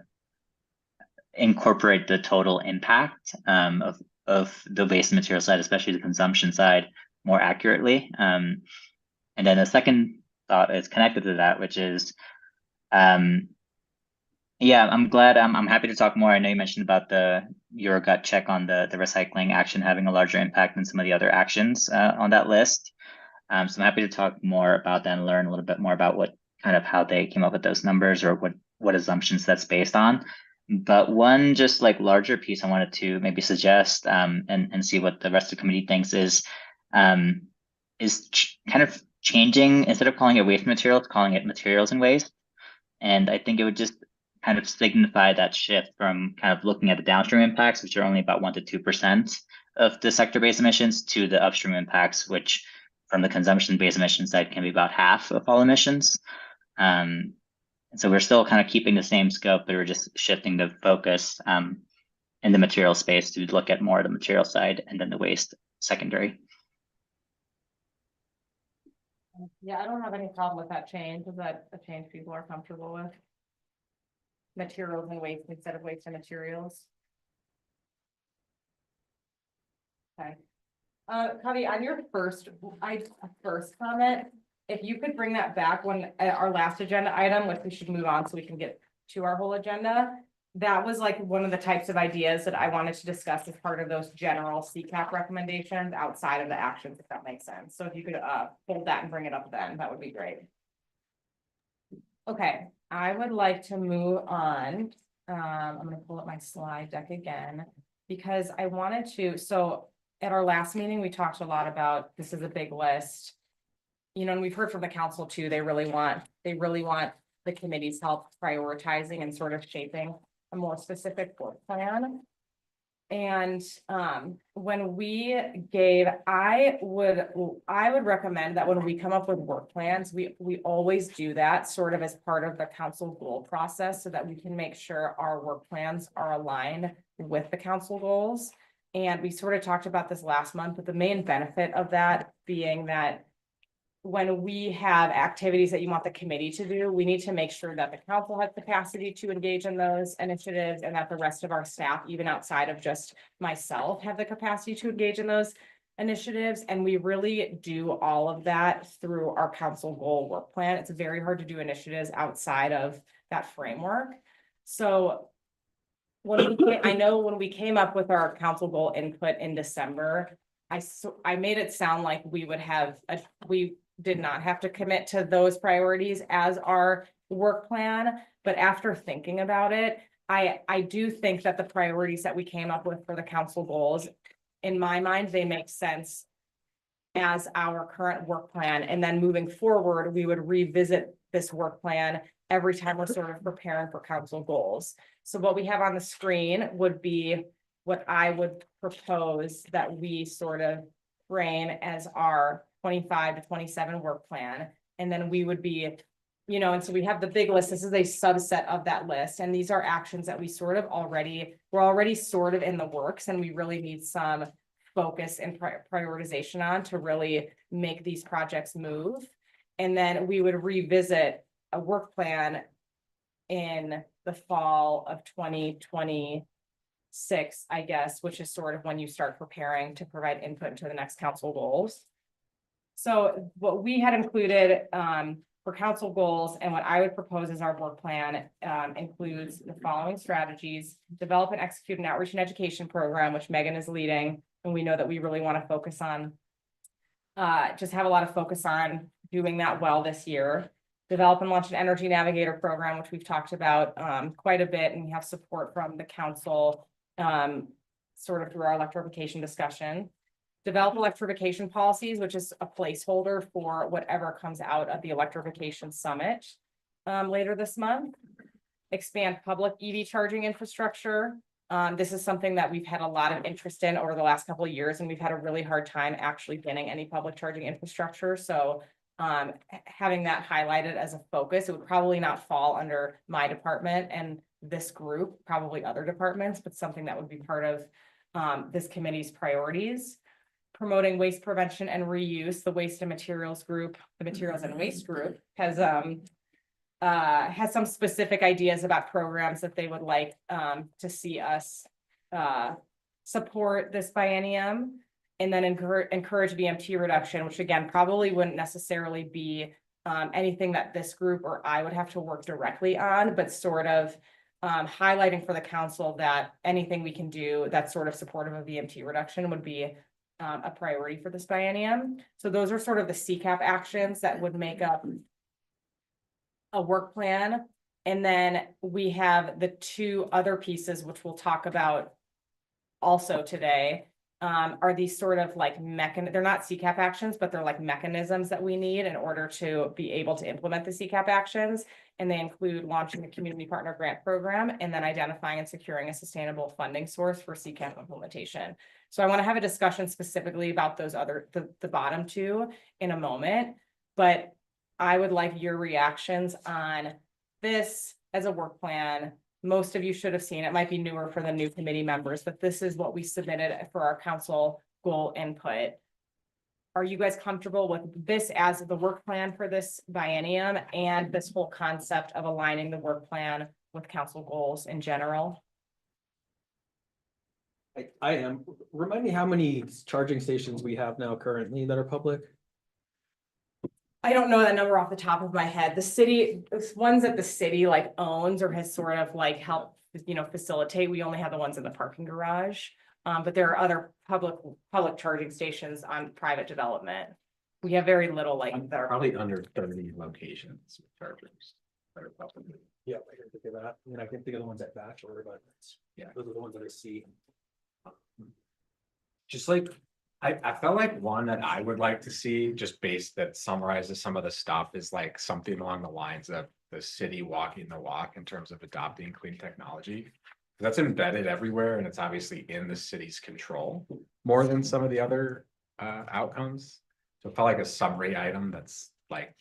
incorporate the total impact of the waste material side, especially the consumption side, more accurately. And then the second thought is connected to that, which is, yeah, I'm glad. I'm happy to talk more. I know you mentioned about your gut check on the recycling action having a larger impact than some of the other actions on that list. So I'm happy to talk more about that and learn a little bit more about how they came up with those numbers, or what assumptions that's based on. But one just like larger piece I wanted to maybe suggest and see what the rest of the committee thinks is kind of changing, instead of calling it waste materials, calling it materials and waste. And I think it would just kind of signify that shift from kind of looking at the downstream impacts, which are only about 1 to 2% of the sector-based emissions, to the upstream impacts, which from the consumption-based emission side can be about half of all emissions. And so we're still kind of keeping the same scope, but we're just shifting the focus in the material space to look at more of the material side and then the waste secondary. Yeah, I don't have any problem with that change. Is that a change people are comfortable with? Materials and waste instead of waste and materials. Okay. Covey, on your first comment, if you could bring that back when our last agenda item, which we should move on so we can get to our whole agenda. That was like one of the types of ideas that I wanted to discuss as part of those general CCAP recommendations outside of the actions, if that makes sense. So if you could hold that and bring it up then, that would be great. Okay, I would like to move on. I'm gonna pull up my slide deck again because I wanted to, so at our last meeting, we talked a lot about, this is a big list. You know, and we've heard from the council too, they really want the committee's help prioritizing and sort of shaping a more specific work plan. And when we gave, I would recommend that when we come up with work plans, we always do that sort of as part of the council goal process so that we can make sure our work plans are aligned with the council goals. And we sort of talked about this last month, but the main benefit of that being that when we have activities that you want the committee to do, we need to make sure that the council has capacity to engage in those initiatives and that the rest of our staff, even outside of just myself, have the capacity to engage in those initiatives. And we really do all of that through our council goal work plan. It's very hard to do initiatives outside of that framework. So I know when we came up with our council goal input in December, I made it sound like we did not have to commit to those priorities as our work plan, but after thinking about it, I do think that the priorities that we came up with for the council goals, in my mind, they make sense as our current work plan. And then moving forward, we would revisit this work plan every time we're sort of preparing for council goals. So what we have on the screen would be what I would propose that we sort of frame as our 25 to 27 work plan. And then we would be, you know, and so we have the big list. This is a subset of that list. And these are actions that we're already sort of in the works, and we really need some focus and prioritization on to really make these projects move. And then we would revisit a work plan in the fall of 2026, I guess, which is sort of when you start preparing to provide input into the next council goals. So what we had included for council goals and what I would propose as our work plan includes the following strategies: develop and execute an outreach and education program, which Megan is leading. And we know that we really want to focus on, just have a lot of focus on doing that well this year. Develop and launch an energy navigator program, which we've talked about quite a bit, and we have support from the council sort of through our electrification discussion. Develop electrification policies, which is a placeholder for whatever comes out of the electrification summit later this month. Expand public EV charging infrastructure. This is something that we've had a lot of interest in over the last couple of years, and we've had a really hard time actually getting any public charging infrastructure. So having that highlighted as a focus, it would probably not fall under my department and this group, probably other departments, but something that would be part of this committee's priorities. Promoting waste prevention and reuse. The waste and materials group, the materials and waste group has some specific ideas about programs that they would like to see us support this biennium. And then encourage VMT reduction, which again, probably wouldn't necessarily be anything that this group or I would have to work directly on, but sort of highlighting for the council that anything we can do that's sort of supportive of VMT reduction would be a priority for this biennium. So those are sort of the CCAP actions that would make up a work plan. And then we have the two other pieces, which we'll talk about also today. Are these sort of like they're not CCAP actions, but they're like mechanisms that we need in order to be able to implement the CCAP actions. And they include launching a community partner grant program and then identifying and securing a sustainable funding source for CCAP implementation. So I want to have a discussion specifically about those the bottom two in a moment, but I would like your reactions on this as a work plan. Most of you should have seen it. Might be newer for the new committee members, but this is what we submitted for our council goal input. are you guys comfortable with this as the work plan for this biennium and this whole concept of aligning the work plan with council goals in general? I am, remind me how many charging stations we have now currently that are public? I don't know that number off the top of my head. The city, it's ones that the city like owns or has sort of like helped, facilitate. We only have the ones in the parking garage. But there are other public charging stations on private development. We have very little like that are Probably under 30 locations with chargers that are public. Yeah, I can think of that. I mean, I can think of the ones at Bachelor, but Yeah. those are the ones that I see. Just like, I felt like one that I would like to see, just based that summarizes some of the stuff, is like something along the lines of the city walking the walk in terms of adopting clean technology. That's embedded everywhere and it's obviously in the city's control more than some of the other outcomes. So it felt like a summary item that's like,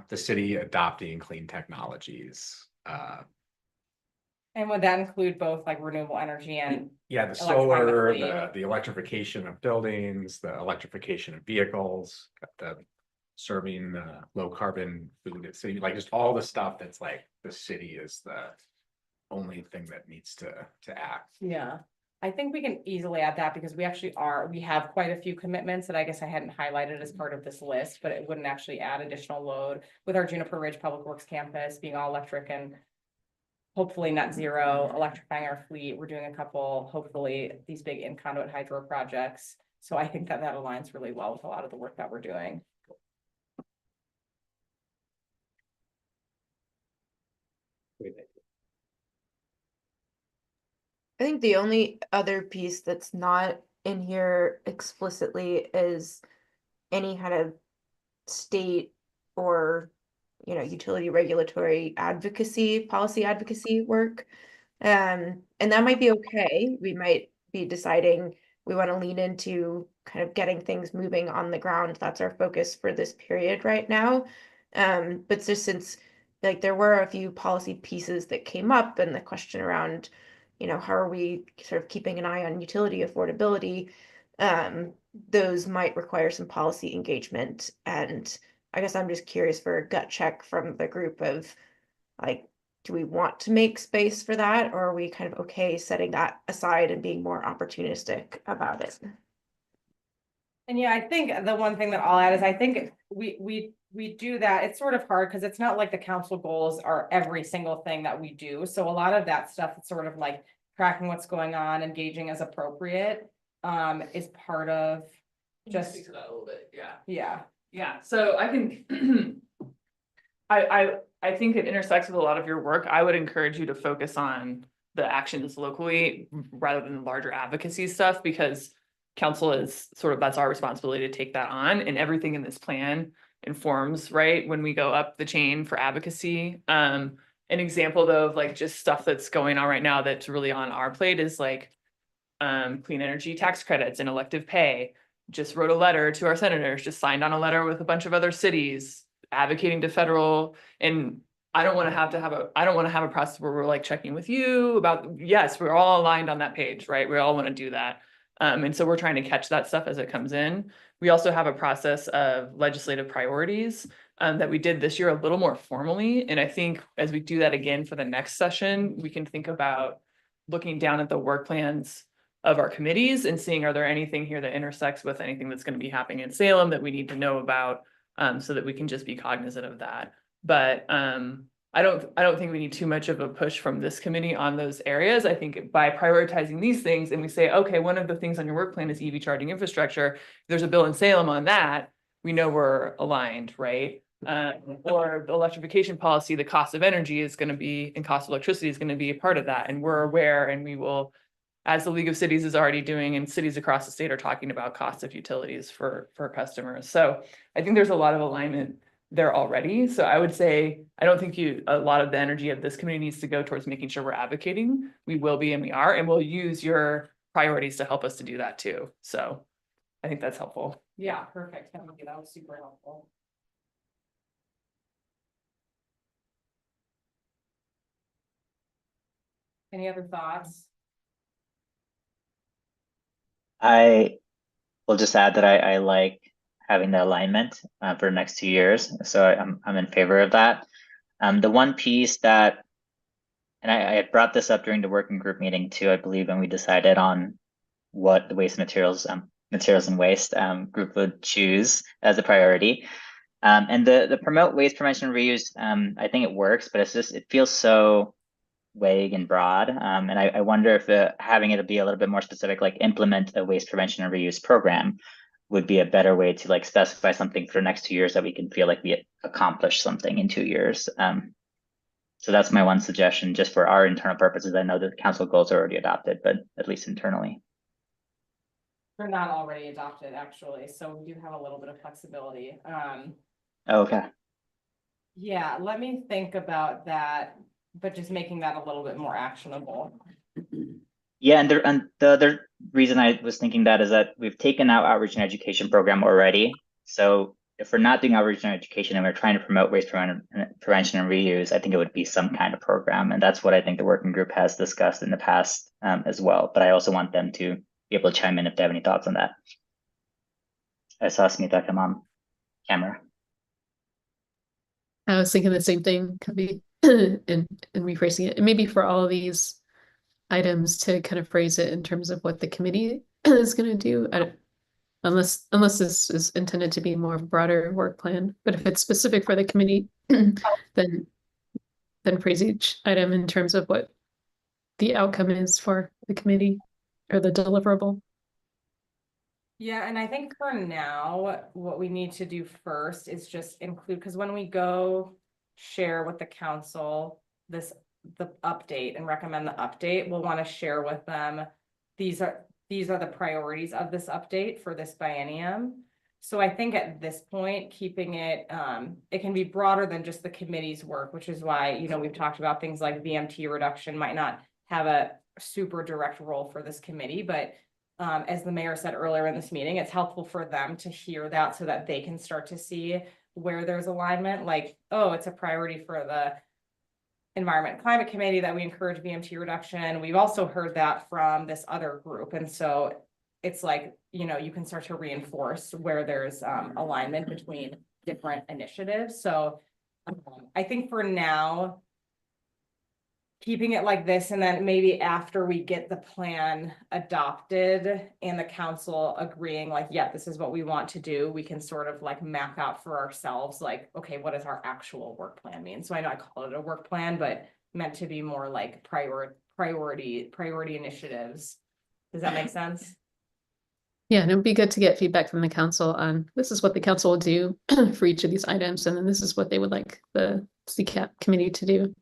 the city adopting clean technologies. And would that include both like renewable energy and Yeah, the electrifying the solar, fleet? the electrification of buildings, the electrification of vehicles, the serving low carbon food at city, like just all the stuff that's like the city is the only thing that needs to act. Yeah, I think we can easily add that because we have quite a few commitments that I guess I hadn't highlighted as part of this list, but it wouldn't actually add additional load with our Juniper Ridge Public Works campus being all electric and hopefully net zero, electrifying our fleet. We're doing a couple, hopefully these big in conduit hydro projects. So I think that aligns really well with a lot of the work that we're doing. I think the only other piece that's not in here explicitly is any kind of state or, utility regulatory advocacy, policy advocacy work. And that might be okay. We might be deciding we want to lean into kind of getting things moving on the ground. That's our focus for this period right now. But just since like there were a few policy pieces that came up and the question around, how are we sort of keeping an eye on utility affordability? Those might require some policy engagement. And I guess I'm just curious for a gut check from the group of like, do we want to make space for that, or are we kind of okay setting that aside and being more opportunistic about it? And yeah, I think the one thing that I'll add is I think we do that. It's sort of hard because it's not like the council goals are every single thing that we do. So a lot of that stuff, it's sort of like tracking what's going on, engaging as appropriate, is part of just. Speak to that a little bit, yeah. Yeah. Yeah, so I can, I think it intersects with a lot of your work. I would encourage you to focus on the actions locally rather than the larger advocacy stuff, because council is sort of, that's our responsibility to take that on, and everything in this plan informs, right, when we go up the chain for advocacy. An example though of like just stuff that's going on right now that's really on our plate is like clean energy tax credits and elective pay. Just wrote a letter to our senators, just signed on a letter with a bunch of other cities advocating to federal. And I don't want to have a process where we're like checking with you about, yes, we're all aligned on that page, right? We all want to do that. And so we're trying to catch that stuff as it comes in. We also have a process of legislative priorities that we did this year a little more formally. And I think as we do that again for the next session, we can think about looking down at the work plans of our committees and seeing, are there anything here that intersects with anything that's going to be happening in Salem that we need to know about, so that we can just be cognizant of that. But I don't think we need too much of a push from this committee on those areas. I think by prioritizing these things and we say, okay, one of the things on your work plan is EV charging infrastructure. If there's a bill in Salem on that, we know we're aligned, right? Or the electrification policy, the cost of energy is going to be, and cost of electricity is going to be a part of that. And we're aware, and we will, as the League of Cities is already doing, and cities across the state are talking about cost of utilities for customers. So I think there's a lot of alignment there already. So I would say, I don't think a lot of the energy of this committee needs to go towards making sure we're advocating. We will be, and we are, and we'll use your priorities to help us to do that too. So I think that's helpful. Yeah, perfect. Thank you. That was super helpful. Any other thoughts? I will just add that I like having the alignment for the next 2 years. So I'm in favor of that. The one piece that, and I brought this up during the working group meeting too, I believe, when we decided on what the waste materials and waste group would choose as a priority. And the promote waste prevention and reuse, I think it works, but it feels so vague and broad. And I wonder if having it be a little bit more specific, like implement a waste prevention and reuse program, would be a better way to like specify something for the next 2 years that we can feel like we accomplished something in 2 years. So that's my one suggestion, just for our internal purposes. I know the council goals are already adopted, but at least internally. They're not already adopted, actually, so we do have a little bit of flexibility. Okay. Yeah, let me think about that, but just making that a little bit more actionable. Yeah, and the other reason I was thinking that is that we've taken out outreach and education program already. So if we're not doing outreach and education and we're trying to promote waste prevention and reuse, I think it would be some kind of program. And that's what I think the working group has discussed in the past as well. But I also want them to be able to chime in if they have any thoughts on that. I saw Smita come on camera. I was thinking the same thing, could be in rephrasing it, and maybe for all of these items to kind of phrase it in terms of what the committee is going to do. Unless this is intended to be more of a broader work plan, but if it's specific for the committee, then phrase each item in terms of what the outcome is for the committee or the deliverable. Yeah, and I think for now, what we need to do first is just include, because when we go share with the council the update and recommend the update, we'll want to share with them, these are the priorities of this update for this biennium. So I think at this point, keeping it, it can be broader than just the committee's work, which is why, you know, we've talked about things like VMT reduction might not have a super direct role for this committee, but as the mayor said earlier in this meeting, it's helpful for them to hear that so that they can start to see where there's alignment, like, oh, it's a priority for the Environment and Climate Committee that we encourage VMT reduction. We've also heard that from this other group. And so it's like, you know, you can start to reinforce where there's alignment between different initiatives. So I think for now, keeping it like this, and then maybe after we get the plan adopted and the council agreeing like, yeah, this is what we want to do, we can sort of like map out for ourselves, like, okay, what does our actual work plan mean? So I know I call it a work plan, but meant to be more like priority initiatives. Does that make sense? Yeah, and it would be good to get feedback from the council on this is what the council will do for each of these items, and then this is what they would like the CCAP committee to do.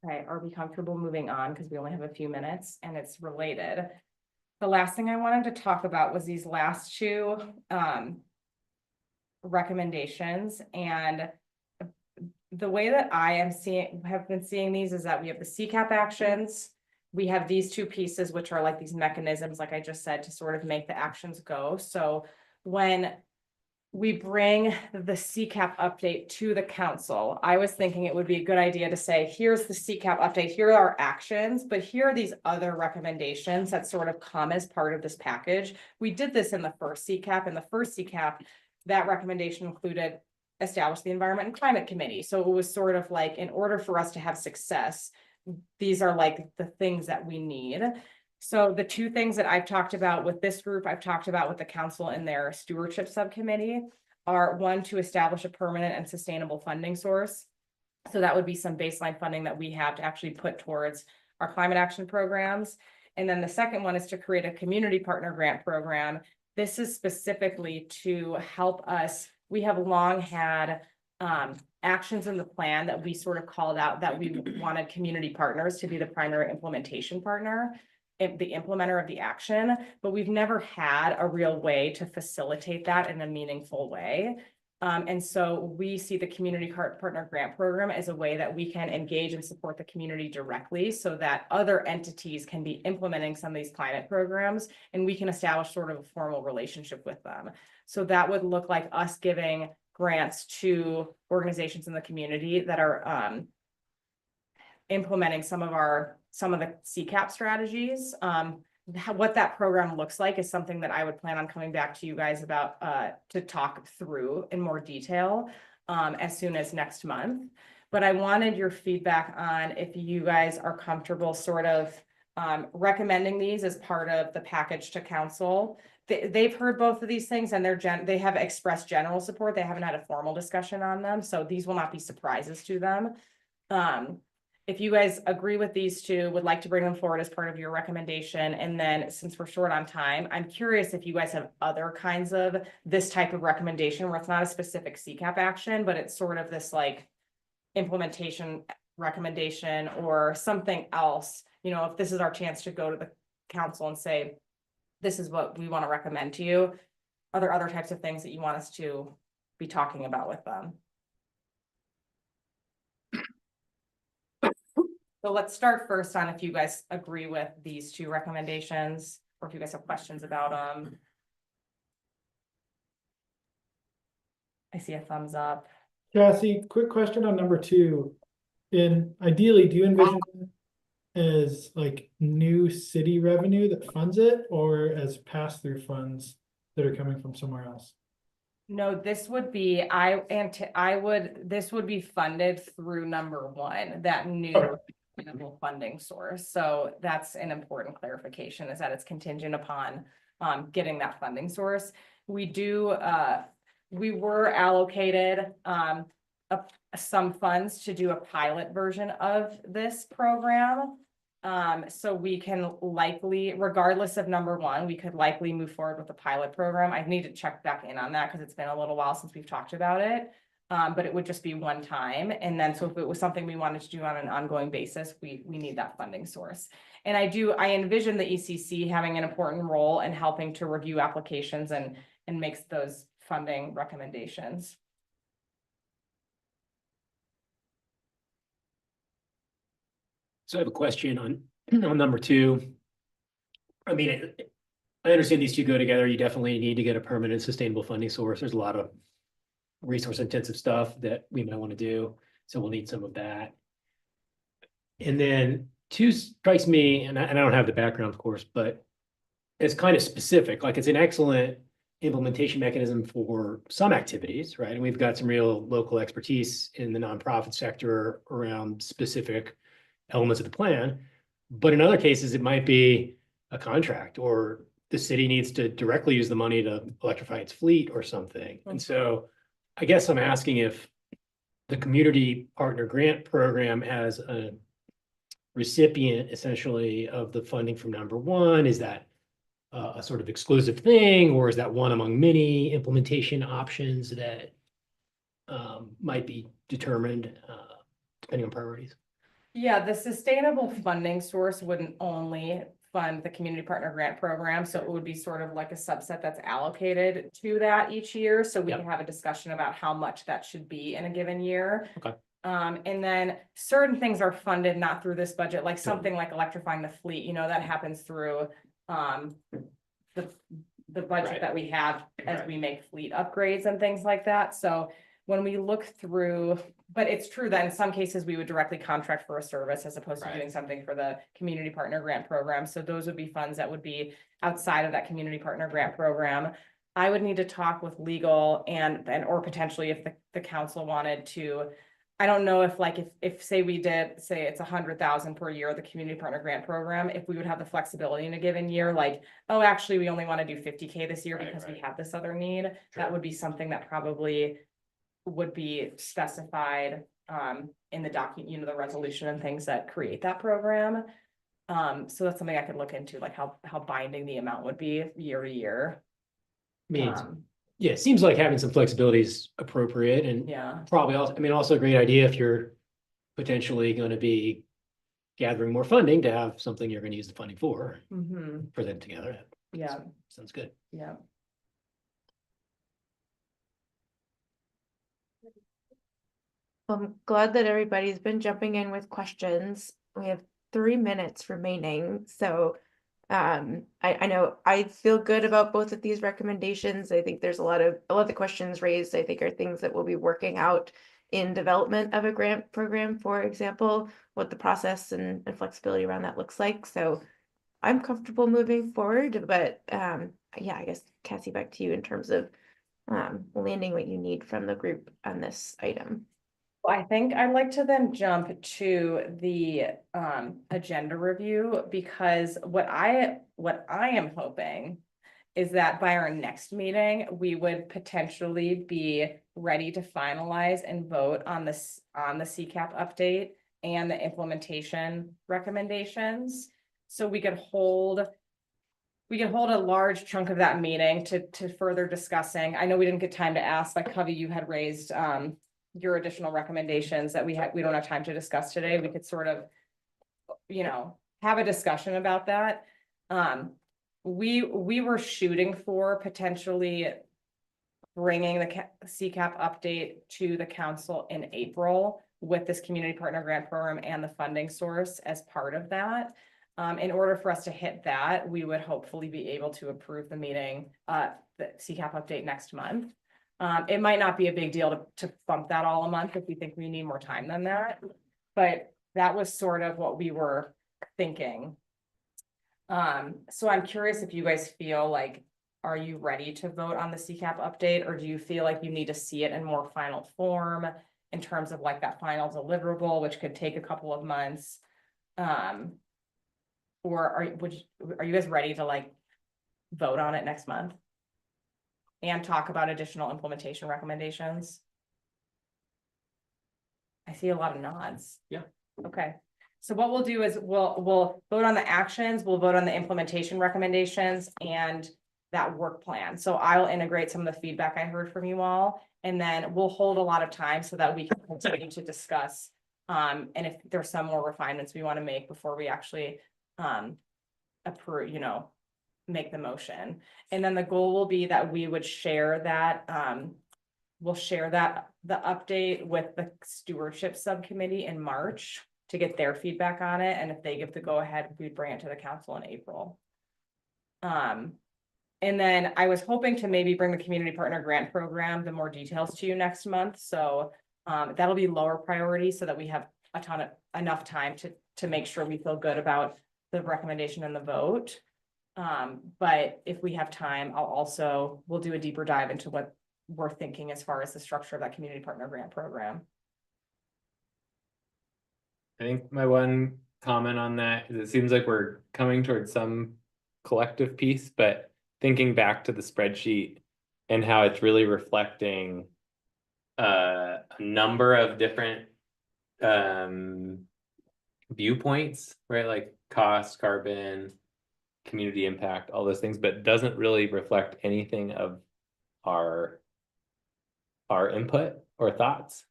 Okay, are we comfortable moving on? Because we only have a few minutes and it's related. The last thing I wanted to talk about was these last two recommendations. And the way that I have been seeing these is that we have the CCAP actions. We have these two pieces, which are like these mechanisms, like I just said, to sort of make the actions go. So when we bring the CCAP update to the council, I was thinking it would be a good idea to say, here's the CCAP update, here are our actions, but here are these other recommendations that sort of come as part of this package. We did this in the first CCAP. In the first CCAP, that recommendation included establish the Environment and Climate Committee. So it was sort of like, in order for us to have success, these are like the things that we need. So the two things that I've talked about with this group, I've talked about with the council in their stewardship subcommittee, are one, to establish a permanent and sustainable funding source. So that would be some baseline funding that we have to actually put towards our climate action programs. And then the second one is to create a community partner grant program. This is specifically to help us. We have long had actions in the plan that we sort of called out that we wanted community partners to be the primary implementation partner, the implementer of the action, but we've never had a real way to facilitate that in a meaningful way. And so we see the community partner grant program as a way that we can engage and support the community directly so that other entities can be implementing some of these climate programs and we can establish sort of a formal relationship with them. So that would look like us giving grants to organizations in the community that are implementing some of the CCAP strategies. What that program looks like is something that I would plan on coming back to you guys about to talk through in more detail as soon as next month. But I wanted your feedback on if you guys are comfortable sort of recommending these as part of the package to council. They've heard both of these things and they have expressed general support. They haven't had a formal discussion on them, so these will not be surprises to them. If you guys agree with these two, would like to bring them forward as part of your recommendation, and then since we're short on time, I'm curious if you guys have other kinds of this type of recommendation where it's not a specific CCAP action, but it's sort of this like implementation recommendation or something else. You know, if this is our chance to go to the council and say, this is what we want to recommend to you. Are there other types of things that you want us to be talking about with them? So let's start first on if you guys agree with these two recommendations, or if you guys have questions about them. I see a thumbs up. Cassie, quick question on number 2. Ideally, do you envision as like new city revenue that funds it, or as pass-through funds that are coming from somewhere else? No, this would be, this would be funded through number 1, that new funding source. So that's an important clarification, is that it's contingent upon getting that funding source. We were allocated some funds to do a pilot version of this program. So we can likely, regardless of number 1, we could likely move forward with the pilot program. I need to check back in on that because it's been a little while since we've talked about it. But it would just be one time. And then, so if it was something we wanted to do on an ongoing basis, we need that funding source. And I envision the ECC having an important role in helping to review applications and makes those funding recommendations. So I have a question on number 2. I mean, I understand these two go together. You definitely need to get a permanent sustainable funding source. There's a lot of resource intensive stuff that we might want to do. So we'll need some of that. And then 2 strikes me, and I don't have the background, of course, but it's kind of specific. Like it's an excellent implementation mechanism for some activities, right? And we've got some real local expertise in the nonprofit sector around specific elements of the plan. But in other cases, it might be a contract, or the city needs to directly use the money to electrify its fleet or something. And so I guess I'm asking if the community partner grant program as a recipient essentially of the funding from number 1, is that a sort of exclusive thing, or is that one among many implementation options that might be determined depending on priorities? Yeah, the sustainable funding source wouldn't only fund the community partner grant program, so it would be sort of like a subset that's allocated to that each year. So we can have a discussion about how much that should be in a given year. Okay. And then certain things are funded not through this budget, like something like electrifying the fleet, you know, that happens through the budget that we have as we make fleet upgrades and things like that. So when we look through, but it's true that in some cases we would directly contract for a service as opposed to doing something for the community partner grant program. So those would be funds that would be outside of that community partner grant program. I would need to talk with legal and or potentially if the council wanted to. I don't know if like if say we did say it's 100,000 per year, the community partner grant program, if we would have the flexibility in a given year, like, oh, actually, we only want to do 50K this year because we have this other need. That would be something that probably would be specified in the document, you know, the resolution and things that create that program. So that's something I could look into, like how binding the amount would be year to year. Yeah, it seems like having some flexibility is appropriate, and probably also, I mean, also a great idea if you're potentially going to be gathering more funding to have something you're going to use the funding for them together. Yeah. Sounds good. Yeah. I'm glad that everybody's been jumping in with questions. We have 3 minutes remaining, so I know I feel good about both of these recommendations. I think there's a lot of the questions raised, I think, are things that we'll be working out in development of a grant program, for example, what the process and flexibility around that looks like. So I'm comfortable moving forward, but yeah, I guess Cassie, back to you in terms of landing what you need from the group on this item. Well, I think I'd like to then jump to the agenda review, because what I am hoping is that by our next meeting, we would potentially be ready to finalize and vote on this, on the CCAP update and the implementation recommendations. So we could hold a large chunk of that meeting to further discussing. I know we didn't get time to ask, like Covey, you had raised your additional recommendations that we don't have time to discuss today. We could sort of, you know, have a discussion about that. We were shooting for potentially bringing the CCAP update to the council in April with this community partner grant program and the funding source as part of that. In order for us to hit that, we would hopefully be able to approve the meeting, the CCAP update next month. It might not be a big deal to bump that all a month if we think we need more time than that, but that was sort of what we were thinking. So I'm curious if you guys feel like, are you ready to vote on the CCAP update, or do you feel like you need to see it in more final form in terms of like that final deliverable, which could take a couple of months? Or are you guys ready to like vote on it next month and talk about additional implementation recommendations? I see a lot of nods. Yeah. Okay. So what we'll do is we'll vote on the actions, we'll vote on the implementation recommendations and that work plan. So I'll integrate some of the feedback I heard from you all, and then we'll hold a lot of time so that we can continue to discuss. And if there's some more refinements we want to make before we actually approve, you know, make the motion. And then the goal will be that we would share that, we'll share that, the update with the stewardship subcommittee in March to get their feedback on it. And if they give the go ahead, we'd bring it to the council in April. And then I was hoping to maybe bring the community partner grant program, the more details to you next month. So that'll be lower priority so that we have enough time to make sure we feel good about the recommendation and the vote. But if we have time, we'll do a deeper dive into what we're thinking as far as the structure of that community partner grant program. I think my one comment on that is it seems like we're coming towards some collective piece, but thinking back to the spreadsheet and how it's really reflecting a number of different viewpoints, right? Like cost, carbon, community impact, all those things, but doesn't really reflect anything of our input or thoughts.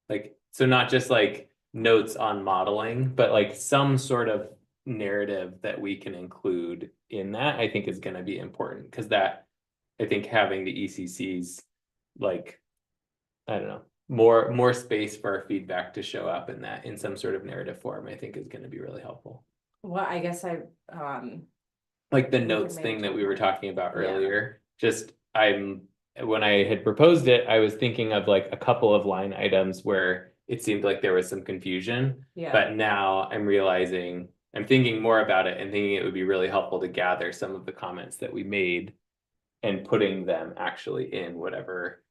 Like, so not just like notes on modeling, but like some sort of narrative that we can include in that, I think is going to be important, because that, I think having the ECCs, like, I don't know, more space for our feedback to show up in that in some sort of narrative form, I think is going to be really helpful. Well, I guess like the notes thing that we were talking about earlier, just when I had proposed it, I was thinking of like a couple of line items where it seemed like there was some confusion, but now I'm realizing, I'm thinking more about it and thinking it would be really helpful to gather some of the comments that we made and putting them actually in whatever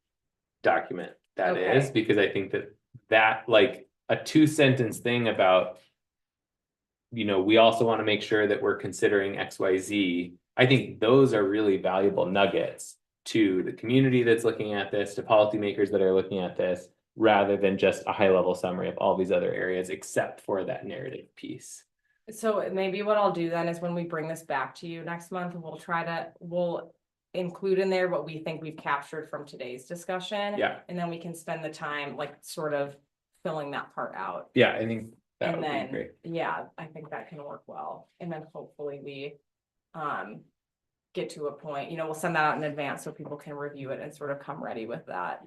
document that is, because I think that like a 2-sentence thing about, you know, we also want to make sure that we're considering XYZ. I think those are really valuable nuggets to the community that's looking at this, to policymakers that are looking at this, rather than just a high-level summary of all these other areas, except for that narrative piece. So maybe what I'll do then is when we bring this back to you next month, we'll include in there what we think we've captured from today's discussion. Yeah. And then we can spend the time like sort of filling that part out. Yeah, I think that And would then, be great. yeah, I think that can work well. And then hopefully we get to a point, you know, we'll send that out in advance so people can review it and sort of come ready with that.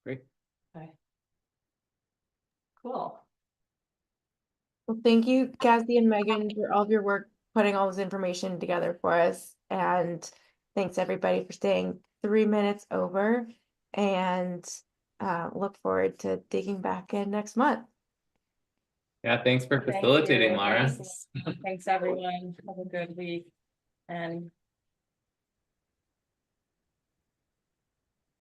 Great. Okay. Cool. Well, thank you, Cassie and Megan, for all of your work putting all this information together for us. And thanks everybody for staying 3 minutes over. And look forward to digging back in next month. Yeah, thanks for Thank facilitating, you. Laura. Thanks, everyone. Have a good week. And